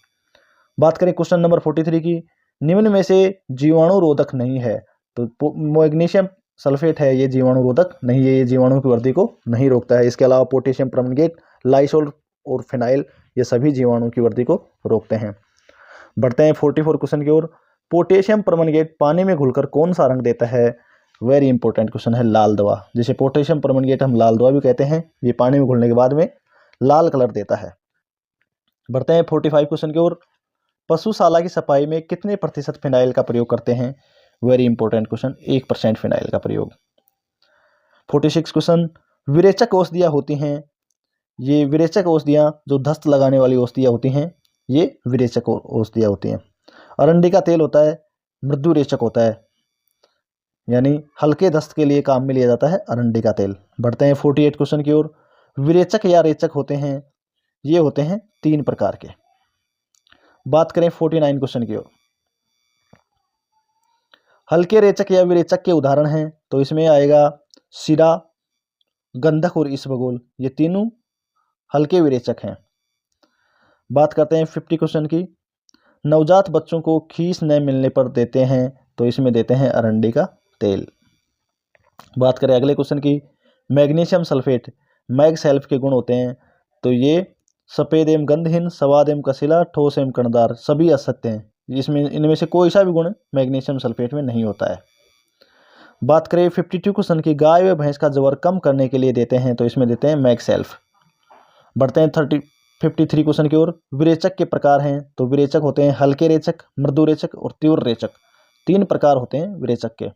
बात करें क्वेश्चन नंबर 43 की। निम्न में से जीवाणु रोधक नहीं है, तो मैग्नीशियम सल्फेट है, ये जीवाणु रोधक नहीं है, ये जीवाणु की वृद्धि को नहीं रोकता है। इसके अलावा पोटेशियम परमंगनेट, लाइसोल और फिनाइल, ये सभी जीवाणु की वृद्धि को रोकते हैं। बढ़ते हैं 44 क्वेश्चन की ओर। पोटेशियम परमंगनेट पानी में घुलकर कौन सा रंग देता है? वेरी इंपॉर्टेंट क्वेश्चन है, लाल दवा। जिसे पोटेशियम परमंगनेट हम लाल दवा भी कहते हैं, ये पानी में घुलने के बाद में लाल कलर देता है। बढ़ते हैं 45 क्वेश्चन की ओर। पशुशाला की सफाई में कितने प्रतिशत फिनाइल का प्रयोग करते हैं? वेरी इंपॉर्टेंट क्वेश्चन, 1% फिनाइल का प्रयोग। 46 क्वेश्चन। विरेचक औषधियाँ होती हैं, ये विरेचक औषधियाँ जो दस्त लगाने वाली औषधियाँ होती हैं, ये विरेचक औषधियाँ होती हैं। अरंडी का तेल होता है, मृदु रेचक होता है, यानी हल्के दस्त के लिए काम में लिया जाता है अरंडी का तेल। बढ़ते हैं 48 क्वेश्चन की ओर। विरेचक या रेचक होते हैं, ये होते हैं 3 प्रकार के। बात करें 49 क्वेश्चन की ओर। हल्के रेचक या विरेचक के उदाहरण हैं, तो इसमें आएगा सीरा, गंधक और इसबगोल, ये तीनों हल्के विरेचक हैं। बात करते हैं 50 क्वेश्चन की। नवजात बच्चों को खीस न मिलने पर देते हैं, तो इसमें देते हैं अरंडी का तेल। बात करें अगले क्वेश्चन की। मैग्नीशियम सल्फेट, मैग सेल्फ के गुण होते हैं, तो ये सफ़ेद एवं गंधहीन, स्वाद एवं कसीला, ठोस एवं कणदार, सभी असत्य हैं। इसमें इनमें से कोई सा भी गुण मैग्नीशियम सल्फेट में नहीं होता है। बात करें 52 क्वेश्चन की। गाय व भैंस का जबर कम करने के लिए देते हैं, तो इसमें देते हैं मैग सेल्फ। बढ़ते हैं 53 क्वेश्चन की ओर। विरेचक के प्रकार हैं, तो विरेचक होते हैं हल्के रेचक, मृदु रेचक और तीव्र रेचक, 3 प्रकार होते हैं विरेचक के।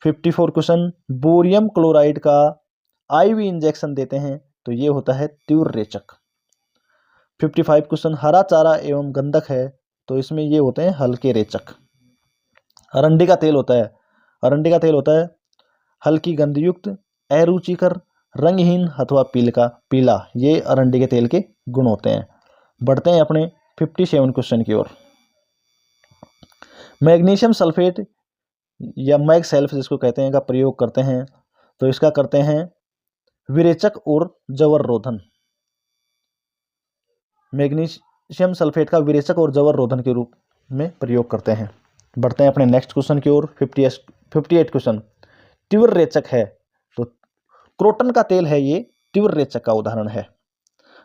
54 क्वेश्चन। बोरियम क्लोराइड का IV इंजेक्शन देते हैं, तो ये होता है तीव्र रेचक। 55 क्वेश्चन। हरा चारा एवं गंधक है, तो इसमें ये होते हैं हल्के रेचक। अरंडी का तेल होता है, अरंडी का तेल होता है हल्की गंधयुक्त, अरुचिकर, रंगहीन अथवा पीला, ये अरंडी के तेल के गुण होते हैं। बढ़ते हैं अपने 57 क्वेश्चन की ओर। मैग्नीशियम सल्फेट या मैग सेल्फ जिसको कहते हैं का प्रयोग करते हैं, तो इसका करते हैं विरेचक और जवर रोधन। मैग्नीशियम सल्फेट का विरेचक और जवर रोधन के रूप में प्रयोग करते हैं। बढ़ते हैं अपने नेक्स्ट क्वेश्चन की ओर। 58 क्वेश्चन। तीव्र रेचक है, तो क्रोटन का तेल है, ये तीव्र रेचक का उदाहरण है।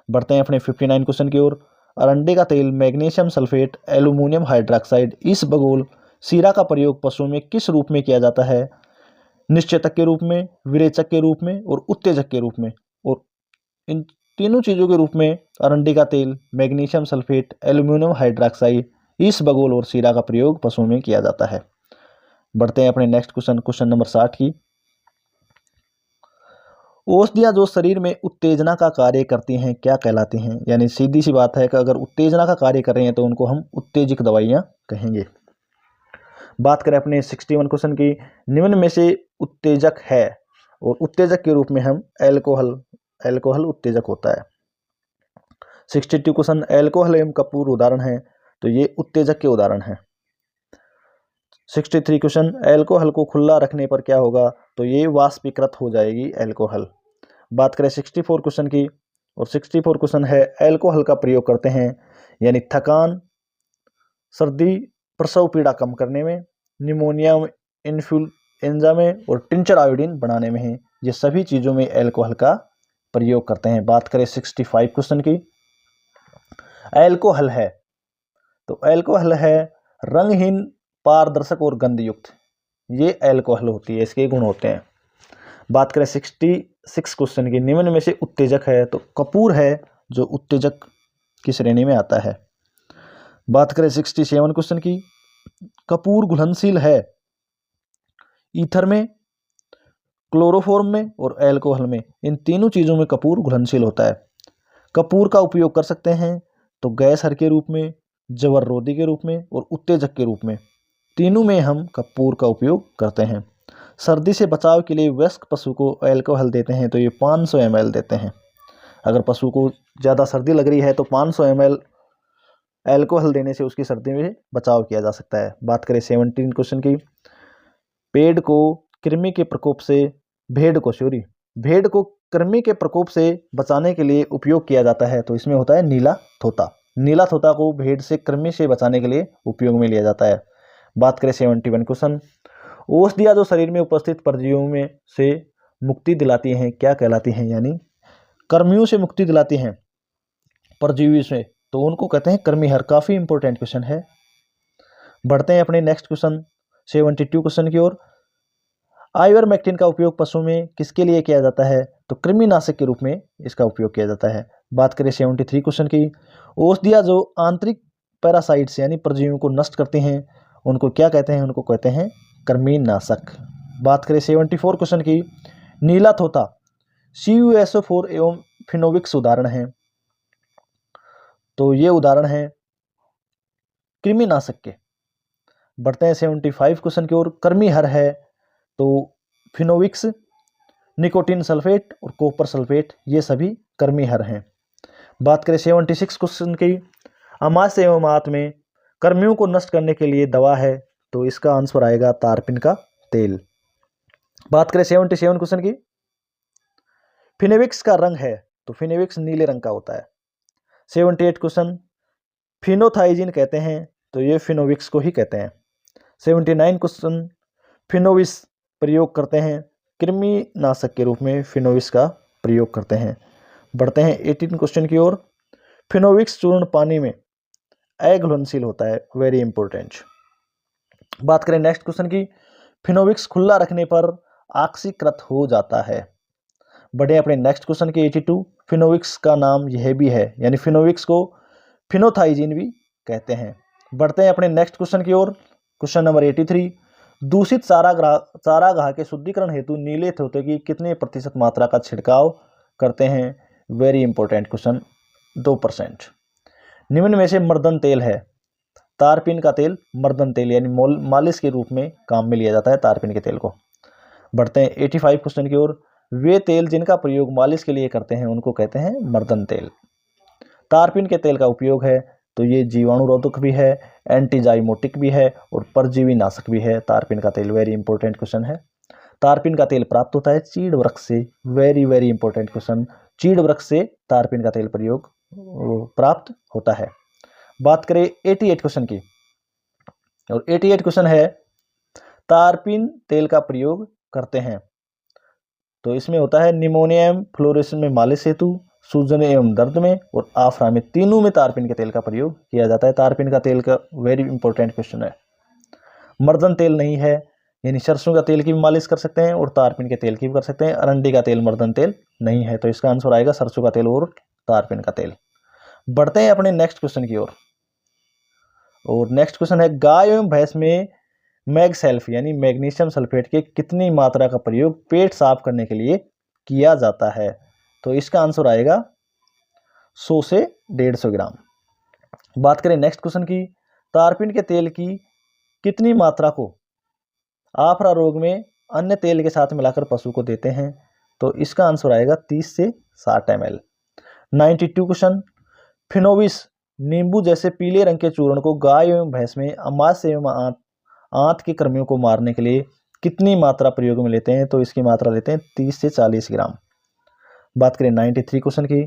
बढ़ते हैं अपने 59 क्वेश्चन की ओर। अरंडी का तेल, मैग्नीशियम सल्फेट, एल्यूमिनियम हाइड्रोक्साइड, इसबगोल, सीरा का प्रयोग पशुओं में किस रूप में किया जाता है? निश्चेतक के रूप में, विरेचक के रूप में और उत्तेजक के रूप में। और इन तीनों चीज़ों के रूप में अरंडी का तेल, मैग्नीशियम सल्फेट, एल्यूमिनियम हाइड्रोक्साइड, इसबगोल और सीरा का प्रयोग पशुओं में किया जाता है। बढ़ते हैं अपने नेक्स्ट क्वेश्चन, क्वेश्चन नंबर 60 की। औषधियाँ जो शरीर में उत्तेजना का कार्य करती हैं क्या कहलाती हैं? यानी सीधी सी बात है कि अगर उत्तेजना का कार्य कर रही हैं तो उनको हम उत्तेजक दवाइयाँ कहेंगे। बात करें अपने 61 क्वेश्चन की। निम्न में से उत्तेजक है, और उत्तेजक के रूप में हम अल्कोहल उत्तेजक होता है। 62 क्वेश्चन, एल्कोहल एवं कपूर उदाहरण है, तो ये उत्तेजक के उदाहरण हैं। 63 क्वेश्चन, एल्कोहल को खुला रखने पर क्या होगा, तो ये वाष्पीकृत हो जाएगी एल्कोहल। बात करें 64 क्वेश्चन की, और 64 क्वेश्चन है एल्कोहल का प्रयोग करते हैं यानी थकान, सर्दी, प्रसव पीड़ा कम करने में, निमोनिया, इन्फ्लुएंजा में और टिंचर आयोडीन बनाने में है। ये सभी चीज़ों में एल्कोहल का प्रयोग करते हैं। बात करें 65 क्वेश्चन की, एल्कोहल है, तो एल्कोहल है रंगहीन, पारदर्शक और गंधयुक्त, ये एल्कोहल होती है, इसके गुण होते हैं। बात करें 66 क्वेश्चन की, निम्न में से उत्तेजक है, तो कपूर है जो उत्तेजक की श्रेणी में आता है। बात करें 67 क्वेश्चन की, कपूर घुलनशील है ईथर में, क्लोरोफॉर्म में और एल्कोहल में, इन तीनों चीज़ों में कपूर घुलनशील होता है। कपूर का उपयोग कर सकते हैं तो गैस हर के रूप में, जवररोधी के रूप में और उत्तेजक के रूप में, तीनों में हम कपूर का उपयोग करते हैं। सर्दी से बचाव के लिए वयस्क पशु को एल्कोहल देते हैं, तो ये 500 ml देते हैं। अगर पशु को ज़्यादा सर्दी लग रही है तो 500 ml एल्कोहल देने से उसकी सर्दी में बचाव किया जा सकता है। बात करें 17 क्वेश्चन की, भेड़ को कृमि के प्रकोप से बचाने के लिए उपयोग किया जाता है, तो इसमें होता है नीला थोता। नीला थोता को भेड़ से कृमि से बचाने के लिए उपयोग में लिया जाता है। बात करें 71 क्वेश्चन, औषधियाँ जो शरीर में उपस्थित परजीवियों में से मुक्ति दिलाती हैं क्या कहलाती हैं, यानी कृमियों से मुक्ति दिलाती हैं परजीवी से, तो उनको कहते हैं कृमिहर। काफ़ी इंपॉर्टेंट क्वेश्चन है। बढ़ते हैं अपने नेक्स्ट क्वेश्चन 72 क्वेश्चन की ओर। आइवरमेक्टिन का उपयोग पशु में किसके लिए किया जाता है, तो कृमिनाशक के रूप में इसका उपयोग किया जाता है। बात करें 73 क्वेश्चन की, औषधियाँ जो आंतरिक पैरासाइट्स यानी परजीवियों को नष्ट करती हैं उनको क्या कहते हैं, उनको कहते हैं कृमिनाशक। बात करें 74 क्वेश्चन की, नीला थोता CuSO4 एवं फिनोविक्स उदाहरण हैं, तो ये उदाहरण हैं कृमिनाशक के। बढ़ते हैं 75 क्वेश्चन की ओर, कृमिहर है तो फिनोविक्स, निकोटीन सल्फेट और कॉपर सल्फेट, ये सभी कृमिहर हैं। बात करें 76 क्वेश्चन की, अमाशय एवं आंत में कृमियों को नष्ट करने के लिए दवा है, तो इसका आंसर आएगा तारपीन का तेल। बात करें 77 क्वेश्चन की, फिनोविक्स का रंग है, तो फिनोविक्स नीले रंग का होता है। 78 क्वेश्चन, फिनोथाइजिन कहते हैं, तो ये फिनोविक्स को ही कहते हैं। 79 क्वेश्चन, फिनोविस प्रयोग करते हैं, कृमिनाशक के रूप में फिनोविस का प्रयोग करते हैं। बढ़ते हैं 18 क्वेश्चन की ओर, फिनोविक्स चूर्ण पानी में अघुलनशील होता है, वेरी इंपॉर्टेंट। बात करें नेक्स्ट क्वेश्चन की, फिनोविक्स खुला रखने पर ऑक्सीकृत हो जाता है। बढ़े अपने नेक्स्ट क्वेश्चन के 82, फिनोविक्स का नाम यह भी है, यानी फिनोविक्स को फिनोथाइजिन भी कहते हैं। बढ़ते हैं अपने नेक्स्ट क्वेश्चन की ओर, क्वेश्चन नंबर 83, दूषित चारागाह के शुद्धिकरण हेतु नीले थोते की कितने प्रतिशत मात्रा का छिड़काव करते हैं, वेरी इंपॉर्टेंट क्वेश्चन, 2%। निम्न में से मर्दन तेल है, तारपीन का तेल मर्दन तेल यानी मालिश के रूप में काम में लिया जाता है तारपीन के तेल को। बढ़ते हैं 85 क्वेश्चन की ओर, वे तेल जिनका प्रयोग मालिश के लिए करते हैं उनको कहते हैं मर्दन तेल। तारपीन के तेल का उपयोग है तो ये जीवाणुरोधक भी है, एंटीजाइमोटिक भी है और परजीवी नाशक भी है। तारपीन का तेल वेरी इंपॉर्टेंट क्वेश्चन है। तारपीन का तेल प्राप्त होता है चीड़ वृक्ष से, वेरी वेरी इंपॉर्टेंट क्वेश्चन, चीड़ वृक्ष से तारपीन का तेल प्रयोग प्राप्त होता है। बात करें 88 क्वेश्चन की, और 88 क्वेश्चन है तारपीन तेल का प्रयोग करते हैं, तो इसमें होता है निमोनिया एवं फ्लोरेशन में मालिश हेतु, सूजन एवं दर्द में और आफरा में, तीनों में तारपीन के तेल का प्रयोग किया जाता है। तारपीन का तेल का वेरी इंपॉर्टेंट क्वेश्चन है। मर्दन तेल नहीं है, यानी सरसों का तेल की भी मालिश कर सकते हैं और तारपीन के तेल की भी कर सकते हैं। अरंडी का तेल मर्दन तेल नहीं है, तो इसका आंसर आएगा सरसों का तेल और तारपीन का तेल। बढ़ते हैं अपने नेक्स्ट क्वेश्चन की ओर, और नेक्स्ट क्वेश्चन है गाय एवं भैंस में मैगसेल्फ यानी मैग्नीशियम सल्फेट के कितनी मात्रा का प्रयोग पेट साफ करने के लिए किया जाता है, तो इसका आंसर आएगा 100 से 150 ग्राम। बात करें नेक्स्ट क्वेश्चन की, तारपीन के तेल की कितनी मात्रा को आफरा रोग में अन्य तेल के साथ मिलाकर पशु को देते हैं, तो इसका आंसर आएगा 30 से 60 ml। 92 क्वेश्चन, फिनोविस नींबू जैसे पीले रंग के चूर्ण को गाय एवं भैंस में अमाशय एवं आंत के कृमियों को मारने के लिए कितनी मात्रा प्रयोग में लेते हैं? तो इसकी मात्रा लेते हैं 30 से 40 ग्राम। बात करें 93 क्वेश्चन की,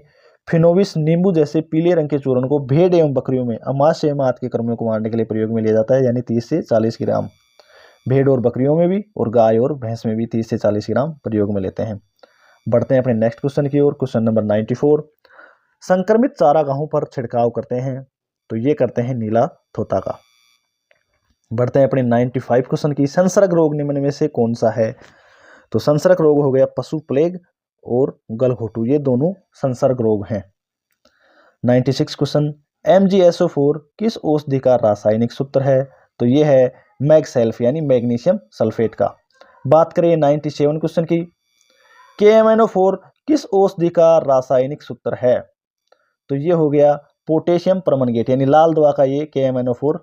फिनोविस नींबू जैसे पीले रंग के चूर्ण को भेड़ एवं बकरियों में अमाशय एवं आंत के कृमियों को मारने के लिए प्रयोग में लिया जाता है, यानी 30 से 40 ग्राम। भेड़ और बकरियों में भी और गाय और भैंस में भी 30 से 40 ग्राम प्रयोग में लेते हैं। बढ़ते हैं अपने नेक्स्ट क्वेश्चन की ओर। क्वेश्चन नंबर 94, संक्रमित चारागाहों पर छिड़काव करते हैं, तो ये करते हैं नीला थोता का। बढ़ते हैं अपने 95 क्वेश्चन की, संसर्ग रोग निम्न में से कौन सा है? तो संसर्ग रोग हो गया पशु प्लेग और गलघोटू, ये दोनों संसर्ग रोग हैं। 96 क्वेश्चन, MgSO4 किस औषधि का रासायनिक सूत्र है? तो ये है मैगसेल्फ यानी मैग्नीशियम सल्फेट का। बात करें 97 क्वेश्चन की, KMNO4 किस औषधि का रासायनिक सूत्र है? तो ये हो गया पोटेशियम परमंगनेट यानी लाल दवा का ये KMNO4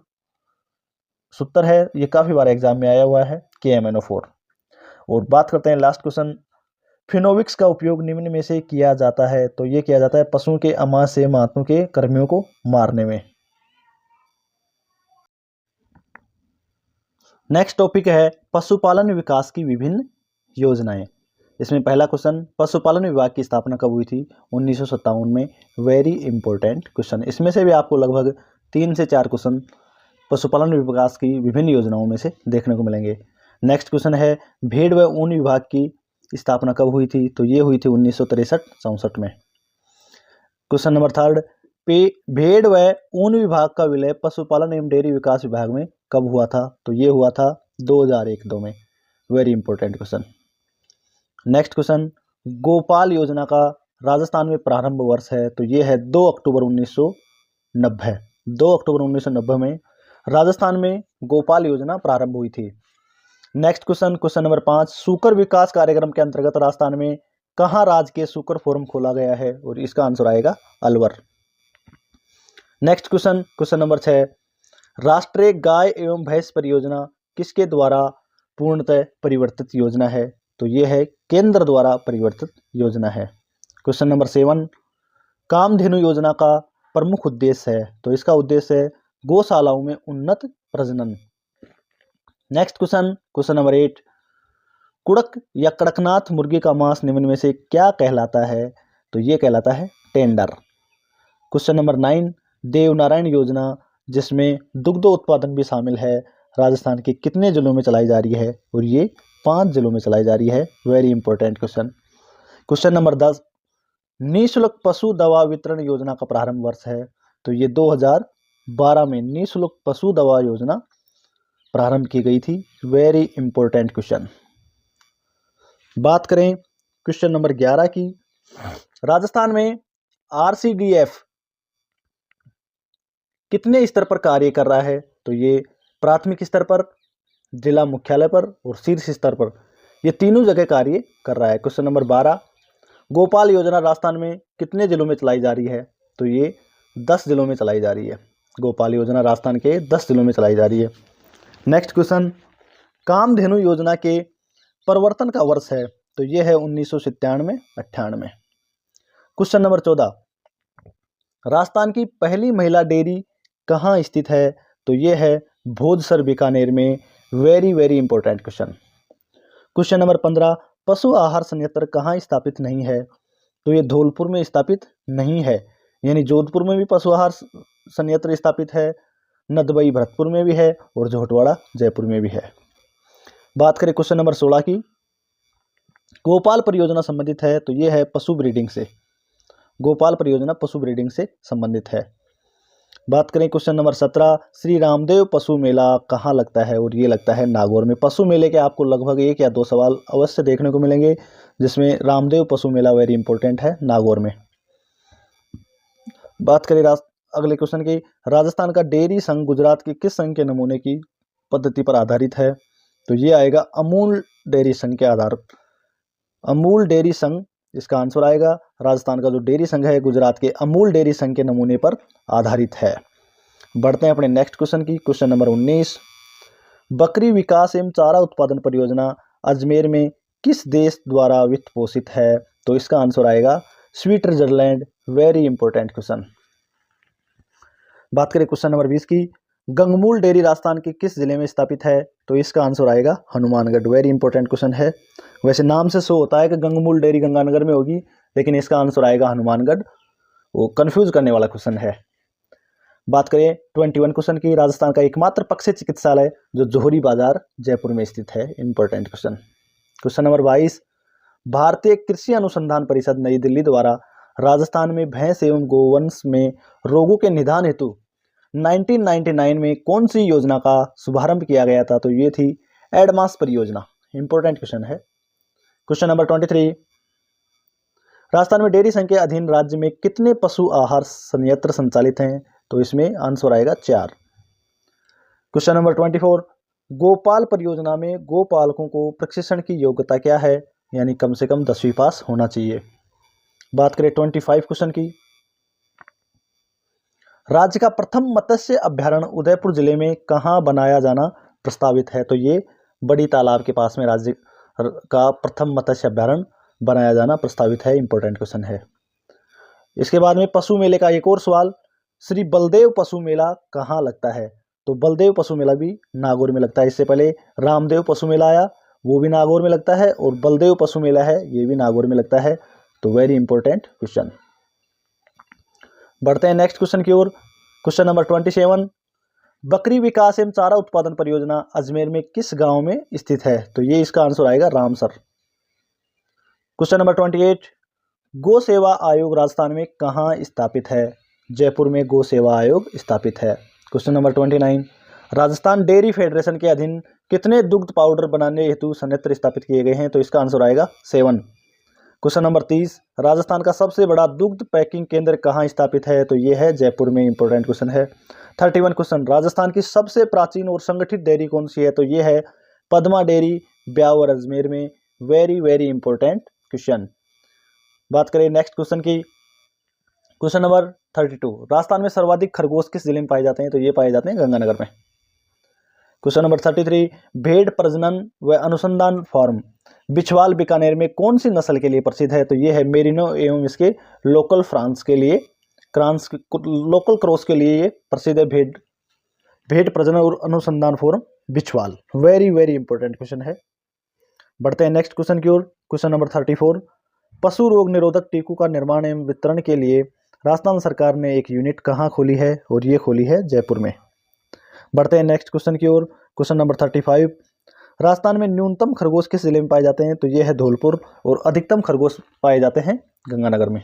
सूत्र है। ये काफी बार एग्जाम में आया हुआ है KMNO4। और बात करते हैं लास्ट क्वेश्चन, फिनोविक्स का उपयोग निम्न में से किया जाता है? तो ये किया जाता है पशुओं के अमाशय एवं आंतों के कृमियों को मारने में। नेक्स्ट टॉपिक है पशुपालन विकास की विभिन्न योजनाएं। इसमें पहला क्वेश्चन, पशुपालन विभाग की स्थापना कब हुई थी? 1957 में। Very important question. इसमें से भी आपको लगभग 3 से 4 क्वेश्चन पशुपालन विकास की विभिन्न योजनाओं में से देखने को मिलेंगे। नेक्स्ट क्वेश्चन है भेड़ व ऊन विभाग की स्थापना कब हुई थी? तो ये हुई थी 1963-64 में। क्वेश्चन नंबर 3, भेड़ व ऊन विभाग का विलय पशुपालन एवं डेयरी विकास विभाग में कब हुआ था? तो ये हुआ था 2001-2 में। Very important question. Next question, Gopal योजना का राजस्थान में प्रारंभ वर्ष है? तो ये है 2 अक्टूबर 1990। 2 अक्टूबर 1990 में राजस्थान में गोपाल योजना प्रारंभ हुई थी। नेक्स्ट क्वेश्चन, क्वेश्चन नंबर 5, सुकर विकास कार्यक्रम के अंतर्गत राजस्थान में कहाँ राजकीय सुकर फोरम खोला गया है? और इसका आंसर आएगा Alwar. Next question, question number 6, राष्ट्रीय गाय एवं भैंस परियोजना किसके द्वारा पूर्णतः परिवर्तित योजना है? तो ये है केंद्र द्वारा परिवर्तित योजना है। क्वेश्चन नंबर 7, कामधेनु योजना का प्रमुख उद्देश्य है? तो इसका उद्देश्य है गौशालाओं में उन्नत प्रजनन। नेक्स्ट क्वेश्चन, क्वेश्चन नंबर 8, कुड़क या कड़कनाथ मुर्गी का मांस निम्न में से क्या कहलाता है? तो ये कहलाता है टेंडर। क्वेश्चन नंबर 9, देवनारायण योजना जिसमें दुग्ध उत्पादन भी शामिल है, राजस्थान के कितने जिलों में चलाई जा रही है? और ये 5 जिलों में चलाई जा रही है। Very important question. Question number 10, निःशुल्क पशु दवा वितरण योजना का प्रारंभ वर्ष है? तो ये 2012 में निःशुल्क पशु दवा योजना प्रारंभ की गई थी। Very important question. बात करें क्वेश्चन नंबर 11 की, राजस्थान में RCDF कितने स्तर पर कार्य कर रहा है? तो ये प्राथमिक स्तर पर, जिला मुख्यालय पर और शीर्ष स्तर पर, ये तीनों जगह कार्य कर रहा है। क्वेश्चन नंबर 12, गोपाल योजना राजस्थान में कितने जिलों में चलाई जा रही है? तो ये 10 जिलों में चलाई जा रही है। गोपाल योजना राजस्थान के 10 जिलों में चलाई जा रही है। नेक्स्ट क्वेश्चन, कामधेनु योजना के प्रवर्तन का वर्ष है? तो ये है 1997-98। क्वेश्चन नंबर 14, राजस्थान की पहली महिला डेयरी कहाँ स्थित है? तो ये है भोजसर बीकानेर में। Very very important question. Question number 15, पशु आहार संयंत्र कहाँ स्थापित नहीं है? तो ये धौलपुर में स्थापित नहीं है, यानी जोधपुर में भी पशु आहार संयंत्र स्थापित है, नदबई भरतपुर में भी है और झोटवाड़ा जयपुर में भी है। बात करें क्वेश्चन नंबर 16 की, गोपाल परियोजना संबंधित है? तो ये है पशु ब्रीडिंग से। गोपाल परियोजना पशु ब्रीडिंग से संबंधित है। बात करें क्वेश्चन नंबर 17, श्री रामदेव पशु मेला कहाँ लगता है? और ये लगता है नागौर में। पशु मेले के आपको लगभग 1 या 2 सवाल अवश्य देखने को मिलेंगे, जिसमें रामदेव पशु मेला वेरी इंपॉर्टेंट है नागौर में। बात करें अगले क्वेश्चन की, राजस्थान का डेयरी संघ गुजरात के किस संघ के नमूने की पद्धति पर आधारित है? तो ये आएगा अमूल डेयरी संघ के आधार। अमूल डेयरी संघ इसका आंसर आएगा। राजस्थान का जो डेयरी संघ है गुजरात के अमूल डेयरी संघ के नमूने पर आधारित है। बढ़ते हैं अपने नेक्स्ट क्वेश्चन की। क्वेश्चन नंबर 19, बकरी विकास एवं चारा उत्पादन परियोजना अजमेर में किस देश द्वारा वित्त पोषित है? तो इसका आंसर आएगा स्विट्जरलैंड। Very important question. बात करें क्वेश्चन नंबर 20 की, गंगमूल डेयरी राजस्थान के किस जिले में स्थापित है? तो इसका आंसर आएगा हनुमानगढ़। वेरी इंपॉर्टेंट क्वेश्चन है। वैसे नाम से शो होता है कि गंगमूल डेयरी गंगानगर में होगी, लेकिन इसका आंसर आएगा हनुमानगढ़। वो कंफ्यूज करने वाला क्वेश्चन है। बात करें 21 क्वेश्चन की, राजस्थान का एकमात्र पक्षी चिकित्सालय जो जोहरी बाजार जयपुर में स्थित है। Important question. क्वेश्चन नंबर 22, भारतीय कृषि अनुसंधान परिषद नई दिल्ली द्वारा राजस्थान में भैंस एवं गोवंश में रोगों के निदान हेतु 1999 में कौन सी योजना का शुभारंभ किया गया था? तो ये थी एडमास परियोजना। इंपॉर्टेंट क्वेश्चन है। क्वेश्चन नंबर 23, राजस्थान में डेयरी संघ के अधीन राज्य में कितने पशु आहार संयंत्र संचालित हैं? तो इसमें आंसर आएगा 4। क्वेश्चन नंबर 24, गोपाल परियोजना में गोपालकों को प्रशिक्षण की योग्यता क्या है? यानी कम से कम 10वीं पास होना चाहिए। बात करें 25 क्वेश्चन की, राज्य का प्रथम मत्स्य अभ्यारण्य उदयपुर जिले में कहाँ बनाया जाना प्रस्तावित है? तो ये बड़ी तालाब के पास में राज्य का प्रथम मत्स्य अभ्यारण्य बनाया जाना प्रस्तावित है। इंपॉर्टेंट क्वेश्चन है। इसके बाद में पशु मेले का एक और सवाल, श्री बलदेव पशु मेला कहाँ लगता है? तो बलदेव पशु मेला भी नागौर में लगता है। इससे पहले रामदेव पशु मेला आया, वो भी नागौर में लगता है, और बलदेव पशु मेला है, ये भी नागौर में लगता है। तो वेरी इंपॉर्टेंट क्वेश्चन। बढ़ते हैं नेक्स्ट क्वेश्चन की ओर। क्वेश्चन नंबर 27, बकरी विकास एवं चारा उत्पादन परियोजना अजमेर में किस गांव में स्थित है? तो ये इसका आंसर आएगा रामसर। क्वेश्चन नंबर 28, गौ सेवा आयोग राजस्थान में कहाँ स्थापित है? जयपुर में गौ सेवा आयोग स्थापित है। Question number 29, Rajasthan dairy federation के अधीन कितने दुग्ध पाउडर बनाने हेतु संयंत्र स्थापित किए गए हैं? तो इसका आंसर आएगा 7। क्वेश्चन नंबर 30, राजस्थान का सबसे बड़ा दुग्ध पैकिंग केंद्र कहाँ स्थापित है? तो ये है जयपुर में। इंपॉर्टेंट क्वेश्चन है। 31 क्वेश्चन, राजस्थान की सबसे प्राचीन और संगठित डेयरी कौन सी है? तो ये है पद्मा डेयरी, ब्यावर अजमेर में। Very very important question. बात करें नेक्स्ट क्वेश्चन की। क्वेश्चन नंबर 32, राजस्थान में सर्वाधिक खरगोश किस जिले में पाए जाते हैं? तो ये पाए जाते हैं गंगानगर में। क्वेश्चन नंबर 33, भेड़ प्रजनन व अनुसंधान फार्म बिछवाल बीकानेर में कौन सी नस्ल के लिए प्रसिद्ध है? तो ये है मेरिनो एवं इसके लोकल फ्रांस के लिए लोकल क्रॉस के लिए ये प्रसिद्ध है। भेड़ प्रजनन और अनुसंधान farm Bichhwal. Very very important question है। बढ़ते हैं नेक्स्ट क्वेश्चन की ओर। क्वेश्चन नंबर 34, पशु रोग निरोधक टीकों का निर्माण एवं वितरण के लिए राजस्थान सरकार ने एक यूनिट कहाँ खोली है? और ये खोली है जयपुर में। बढ़ते हैं नेक्स्ट क्वेश्चन की ओर। क्वेश्चन नंबर 35, राजस्थान में न्यूनतम खरगोश किस जिले में पाए जाते हैं? तो ये है धौलपुर, और अधिकतम खरगोश पाए जाते हैं गंगानगर में।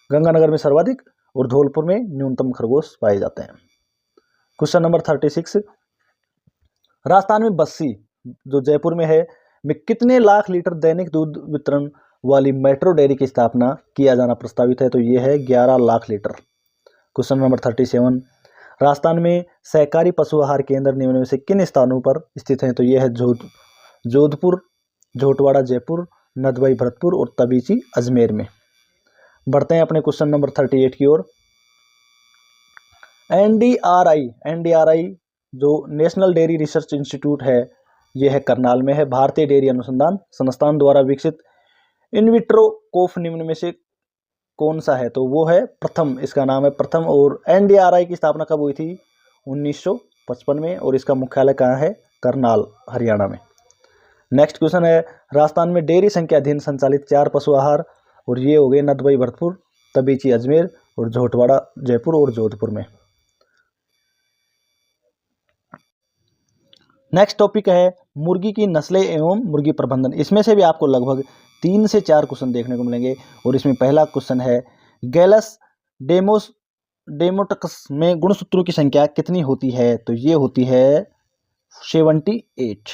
गंगानगर में सर्वाधिक और धौलपुर में न्यूनतम खरगोश पाए जाते हैं। क्वेश्चन नंबर 36, राजस्थान में बस्सी जो जयपुर में है में कितने लाख लीटर दैनिक दूध वितरण वाली मेट्रो डेयरी की स्थापना किया जाना प्रस्तावित है? तो ये है 11 lakh litre. Question number 37, Rajasthan में सहकारी पशु आहार केंद्र निम्न में से किन स्थानों पर स्थित हैं? तो ये है जोधपुर, झोटवाड़ा जयपुर, नदवाई भरतपुर और तबीची अजमेर में। बढ़ते हैं अपने क्वेश्चन नंबर 38 की ओर। एनडीआरआई जो नेशनल डेयरी रिसर्च इंस्टीट्यूट है, ये है करनाल में है। भारतीय डेयरी अनुसंधान संस्थान द्वारा विकसित इनविट्रो कोफ निम्न में से कौन सा है? तो वो है प्रथम, इसका नाम है प्रथम। और एनडीआरआई की स्थापना कब हुई थी? 1955 में, और इसका मुख्यालय कहाँ है? करनाल, हरियाणा में। नेक्स्ट क्वेश्चन है, राजस्थान में डेयरी संघ के अधीन संचालित 4 पशु आहार, और ये हो गए नदवाई भरतपुर, तबीची अजमेर और झोटवाड़ा जयपुर और जोधपुर में। नेक्स्ट टॉपिक है मुर्गी की नस्लें एवं मुर्गी प्रबंधन। इसमें से भी आपको लगभग 3 से 4 क्वेश्चन देखने को मिलेंगे। और इसमें पहला क्वेश्चन है, गैलस डेमोटक्स में गुणसूत्रों की संख्या कितनी होती है? तो ये होती है 78।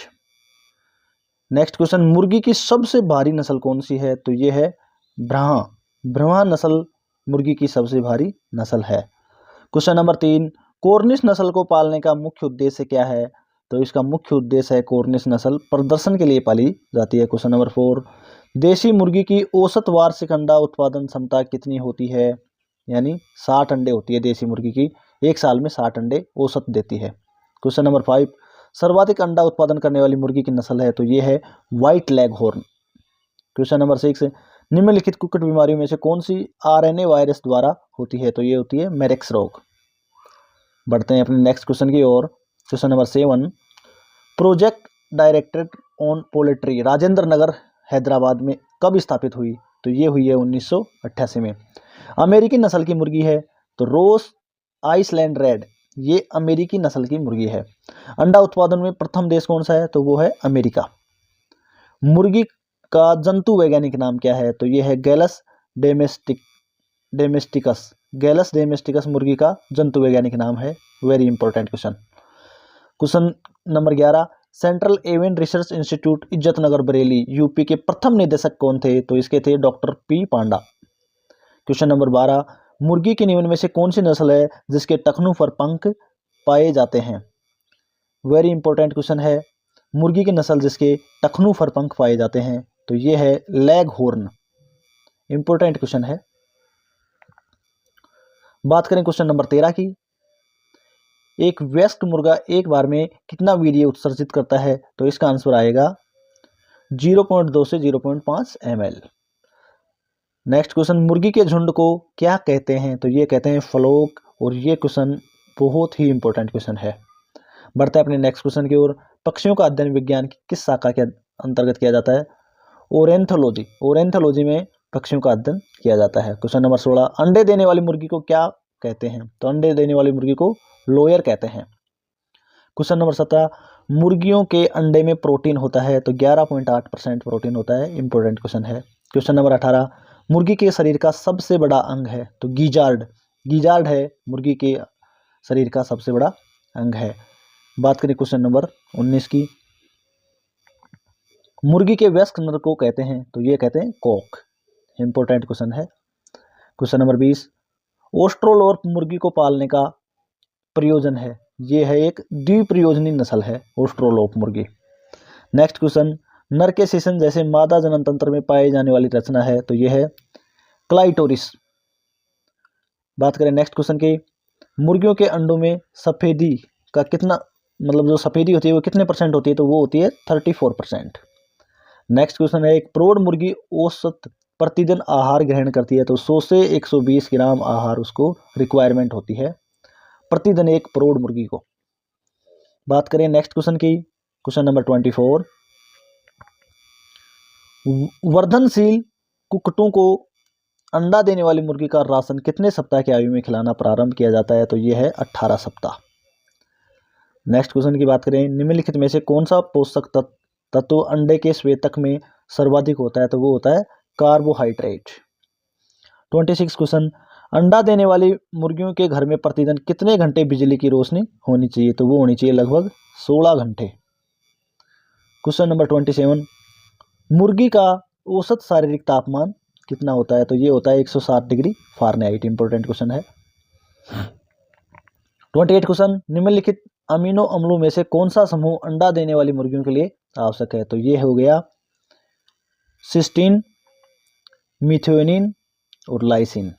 नेक्स्ट क्वेश्चन, मुर्गी की सबसे भारी नस्ल कौन सी है? तो ये है ब्रह्मा नस्ल मुर्गी की सबसे भारी नस्ल है। क्वेश्चन नंबर 3, कॉर्निश नस्ल को पालने का मुख्य उद्देश्य क्या है? तो इसका मुख्य उद्देश्य है कॉर्निश नस्ल प्रदर्शन के लिए पाली जाती है। क्वेश्चन नंबर 4, देशी मुर्गी की औसत वार्षिक अंडा उत्पादन क्षमता कितनी होती है? यानी 60 अंडे होती है देशी मुर्गी की, एक साल में 60 अंडे औसत देती है। क्वेश्चन नंबर 5, सर्वाधिक अंडा उत्पादन करने वाली मुर्गी की नस्ल है? तो ये है white leg horn. Question number 6, निम्नलिखित कुक्कुट बीमारियों में से कौन सी आरएनए वायरस द्वारा होती है? तो ये होती है मेरेक्स रोग। बढ़ते हैं अपने नेक्स्ट क्वेश्चन की ओर। Question number 7, project directorate on poultry Rajendra Nagar Hyderabad में कब स्थापित हुई? तो ये हुई है 1988 में। अमेरिकी नस्ल की मुर्गी है तो रोस आइसलैंड रेड, ये अमेरिकी नस्ल की मुर्गी है। अंडा उत्पादन में प्रथम देश कौन सा है? तो वो है अमेरिका। मुर्गी का जंतु वैज्ञानिक नाम क्या है? तो ये है गैलस डेमेस्टिकस। गैलस डेमेस्टिकस मुर्गी का जंतु वैज्ञानिक नाम है। Very important question. Question number 11, central avian research institute Izzatnagar Bareilly UP के प्रथम निदेशक कौन थे? तो इसके थे डॉक्टर पी पांडा। क्वेश्चन नंबर 12, मुर्गी के निम्न में से कौन सी नस्ल है जिसके टखनों पर पंख पाए जाते हैं? वेरी इंपॉर्टेंट क्वेश्चन है। मुर्गी की नस्ल जिसके टखनों पर पंख पाए जाते हैं तो ये है लेग हॉर्न। इंपॉर्टेंट क्वेश्चन है। बात करें क्वेश्चन नंबर 13 की। एक वयस्क मुर्गा एक बार में कितना वीर्य उत्सर्जित करता है? तो इसका आंसर आएगा 0.2 से 0.5 ml। नेक्स्ट क्वेश्चन, मुर्गी के झुंड को क्या कहते हैं? तो ये कहते हैं फ्लोक। और ये क्वेश्चन बहुत ही इंपॉर्टेंट क्वेश्चन है। बढ़ते हैं अपने नेक्स्ट क्वेश्चन की ओर। पक्षियों का अध्ययन विज्ञान की किस शाखा के अंतर्गत किया जाता है? ओरेंथोलॉजी। ओरेंथोलॉजी में पक्षियों का अध्ययन किया जाता है। क्वेश्चन नंबर 16, अंडे देने वाली मुर्गी को क्या कहते हैं? तो अंडे देने वाली मुर्गी को लोयर कहते हैं। क्वेश्चन नंबर 17, मुर्गियों के अंडे में प्रोटीन होता है तो 11.8% प्रोटीन होता है। इंपॉर्टेंट क्वेश्चन है। क्वेश्चन नंबर 18, मुर्गी के शरीर का सबसे बड़ा अंग है? तो गीजार्ड। गीजार्ड है मुर्गी के शरीर का सबसे बड़ा अंग है। बात करें क्वेश्चन नंबर 19 की। मुर्गी के वयस्क नर को कहते हैं? तो ये कहते हैं कॉक। इंपॉर्टेंट क्वेश्चन है। क्वेश्चन नंबर 20, ऑस्ट्रोलोर्प मुर्गी को पालने का प्रयोजन है? ये है एक द्विप्रयोजनी नस्ल है ऑस्ट्रोलोर्प मुर्गी। नेक्स्ट क्वेश्चन, नर के शिशन जैसे मादा जनन तंत्र में पाई जाने वाली रचना है? तो ये है क्लाइटोरिस। बात करें नेक्स्ट क्वेश्चन की। मुर्गियों के अंडों में सफेदी का कितना, मतलब जो सफेदी होती है वो कितने परसेंट होती है? तो वो होती है 34%। नेक्स्ट क्वेश्चन है, एक प्रौढ़ मुर्गी औसत प्रतिदिन आहार ग्रहण करती है? तो 100 से 120 ग्राम आहार उसको रिक्वायरमेंट होती है प्रतिदिन एक प्रौढ़ मुर्गी को। बात करें नेक्स्ट क्वेश्चन की। क्वेश्चन नंबर 24, वर्धनशील कुक्कुटों को अंडा देने वाली मुर्गी का राशन कितने सप्ताह की आयु में खिलाना प्रारंभ किया जाता है? तो ये है 18 सप्ताह। नेक्स्ट क्वेश्चन की बात करें, निम्नलिखित में से कौन सा पोषक तत्व अंडे के स्वेतक में सर्वाधिक होता है? तो वो होता है कार्बोहाइड्रेट। 26 क्वेश्चन, अंडा देने वाली मुर्गियों के घर में प्रतिदिन कितने घंटे बिजली की रोशनी होनी चाहिए? तो वो होनी चाहिए लगभग 16 घंटे। क्वेश्चन नंबर 27, मुर्गी का औसत शारीरिक तापमान कितना होता है? तो ये होता है 160 डिग्री फ़ारेनहाइट। इंपॉर्टेंट क्वेश्चन है। 28 क्वेश्चन, निम्नलिखित अमीनो अम्लों में से कौन सा समूह अंडा देने वाली मुर्गियों के लिए आवश्यक है? तो ये हो गया सिस्टीन, मिथ्योनिन और लाइसिन।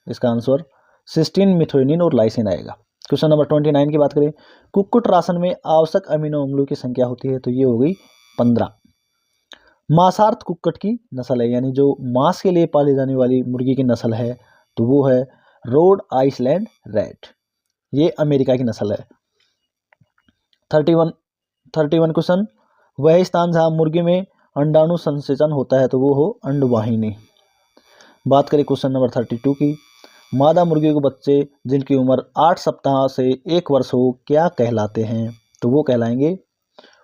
इसका आंसर सिस्टीन, मिथ्योनिन और लाइसिन आएगा। क्वेश्चन नंबर 29 की बात करें, कुक्कुट राशन में आवश्यक अमीनो अम्लों की संख्या होती है? तो ये हो गई 15। मांसार्थ कुक्कुट की नस्ल है, यानी जो मांस के लिए पाली जाने वाली मुर्गी की नस्ल है तो वो है रोड आइसलैंड रेड। ये अमेरिका की नस्ल है। 31 क्वेश्चन, वह स्थान जहाँ मुर्गी में अंडाणु संसेचन होता है? तो वो हो अंडवाहिनी। बात करें क्वेश्चन नंबर 32 की। मादा मुर्गी के बच्चे जिनकी उम्र 8 सप्ताह से 1 वर्ष हो क्या कहलाते हैं? तो वो कहलाएंगे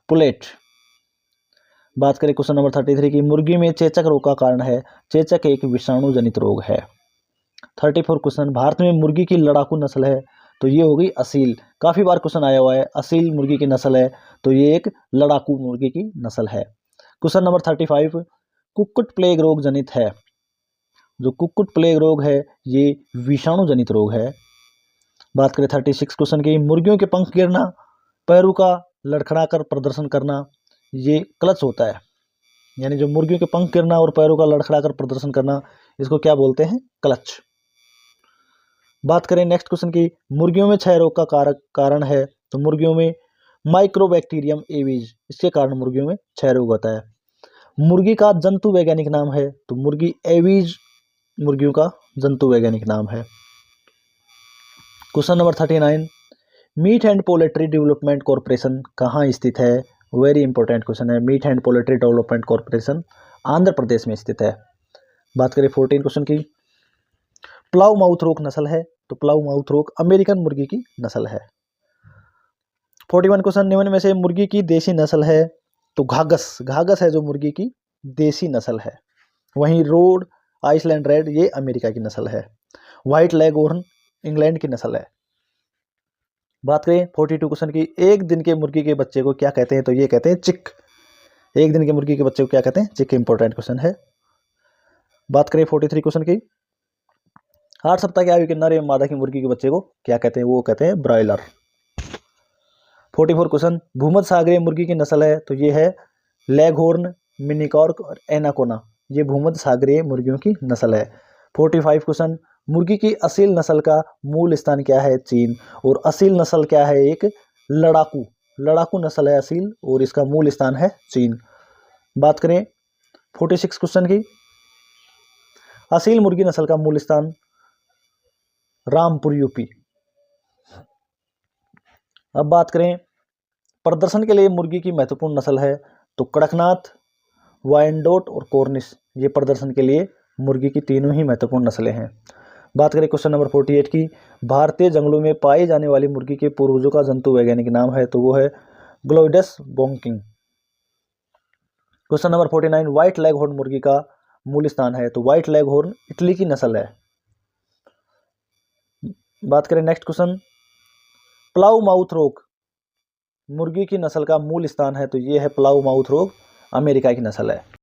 पुलेट। बात करें क्वेश्चन नंबर 33 की। मुर्गी में चेचक रोग का कारण है? चेचक एक विषाणु जनित रोग है। 34 क्वेश्चन, भारत में मुर्गी की लड़ाकू नस्ल है? तो ये हो गई असील। काफ़ी बार क्वेश्चन आया हुआ है, असील मुर्गी की नस्ल है तो ये एक लड़ाकू मुर्गी की नस्ल है। क्वेश्चन नंबर 35, कुक्कुट प्लेग रोग जनित है? जो कुक्कुट प्लेग रोग है ये विषाणु जनित रोग है। बात करें 36 क्वेश्चन की। मुर्गियों के पंख गिरना, पैरों का लड़खड़ाकर प्रदर्शन करना, ये क्लच होता है। यानी जो मुर्गियों के पंख गिरना और पैरों का लड़खड़ाकर प्रदर्शन करना, इसको क्या बोलते हैं? क्लच। बात करें नेक्स्ट क्वेश्चन की। मुर्गियों में क्षय रोग का कारण है? तो मुर्गियों में माइक्रोबैक्टीरियम एविज, इसके कारण मुर्गियों में क्षय रोग होता है। मुर्गी का जंतु वैज्ञानिक नाम है, तो मुर्गी एवीज मुर्गियों का जंतु वैज्ञानिक नाम है। Question number 39, meat and poultry development corporation कहाँ स्थित है? वेरी इंपॉर्टेंट क्वेश्चन है। Meat and poultry development corporation Andhra Pradesh में स्थित है। बात करें 14 क्वेश्चन की, प्लाउ माउथ रोक नस्ल है, तो प्लाउ माउथ रोक अमेरिकन मुर्गी की नस्ल है। 41 क्वेश्चन, निम्न में से मुर्गी की देसी नस्ल है, तो घाघस, घाघस है जो मुर्गी की देसी नस्ल है। वहीं रोड आइसलैंड रेड ये अमेरिका की नस्ल है। व्हाइट लेगहॉर्न इंग्लैंड की नस्ल है। बात करें 42 क्वेश्चन की, एक दिन के मुर्गी के बच्चे को क्या कहते हैं? तो ये कहते हैं चिक। एक दिन के मुर्गी के बच्चे को क्या कहते हैं? चिक। इंपॉर्टेंट क्वेश्चन है। बात करें 43 क्वेश्चन की, 8 सप्ताह की आयु के नर एवं मादा की मुर्गी के बच्चे को क्या कहते हैं? वो कहते हैं ब्रॉयलर। 44 क्वेश्चन, भूमध्य सागरीय मुर्गी की नस्ल है, तो ये है लेगहॉर्न, मिनीकॉर्क और एनाकोना। ये भूमध्य सागरीय मुर्गियों की नस्ल है। 45 क्वेश्चन, मुर्गी की असील नस्ल का मूल स्थान क्या है? चीन। और असील नस्ल क्या है? एक लड़ाकू, लड़ाकू नस्ल है असील, और इसका मूल स्थान है चीन। बात करें 46 क्वेश्चन की, असील मुर्गी नस्ल का मूल स्थान रामपुर यूपी। अब बात करें प्रदर्शन के लिए मुर्गी की महत्वपूर्ण नस्ल है, तो कड़कनाथ, वायनडोट और कॉर्निश। ये प्रदर्शन के लिए मुर्गी की तीनों ही महत्वपूर्ण नस्लें हैं। बात करें क्वेश्चन नंबर 48 की, भारतीय जंगलों में पाई जाने वाली मुर्गी के पूर्वजों का जंतु वैज्ञानिक नाम है, तो वो है ग्लोइडस बोंकिंग। क्वेश्चन नंबर 49, व्हाइट लेगहॉर्न मुर्गी का मूल स्थान है, तो व्हाइट लेगहॉर्न इटली की नस्ल है। बात करें नेक्स्ट क्वेश्चन, प्लाउ माउथ रोग मुर्गी की नस्ल का मूल स्थान है, तो ये है प्लाउ माउथ रोग अमेरिका की नस्ल है।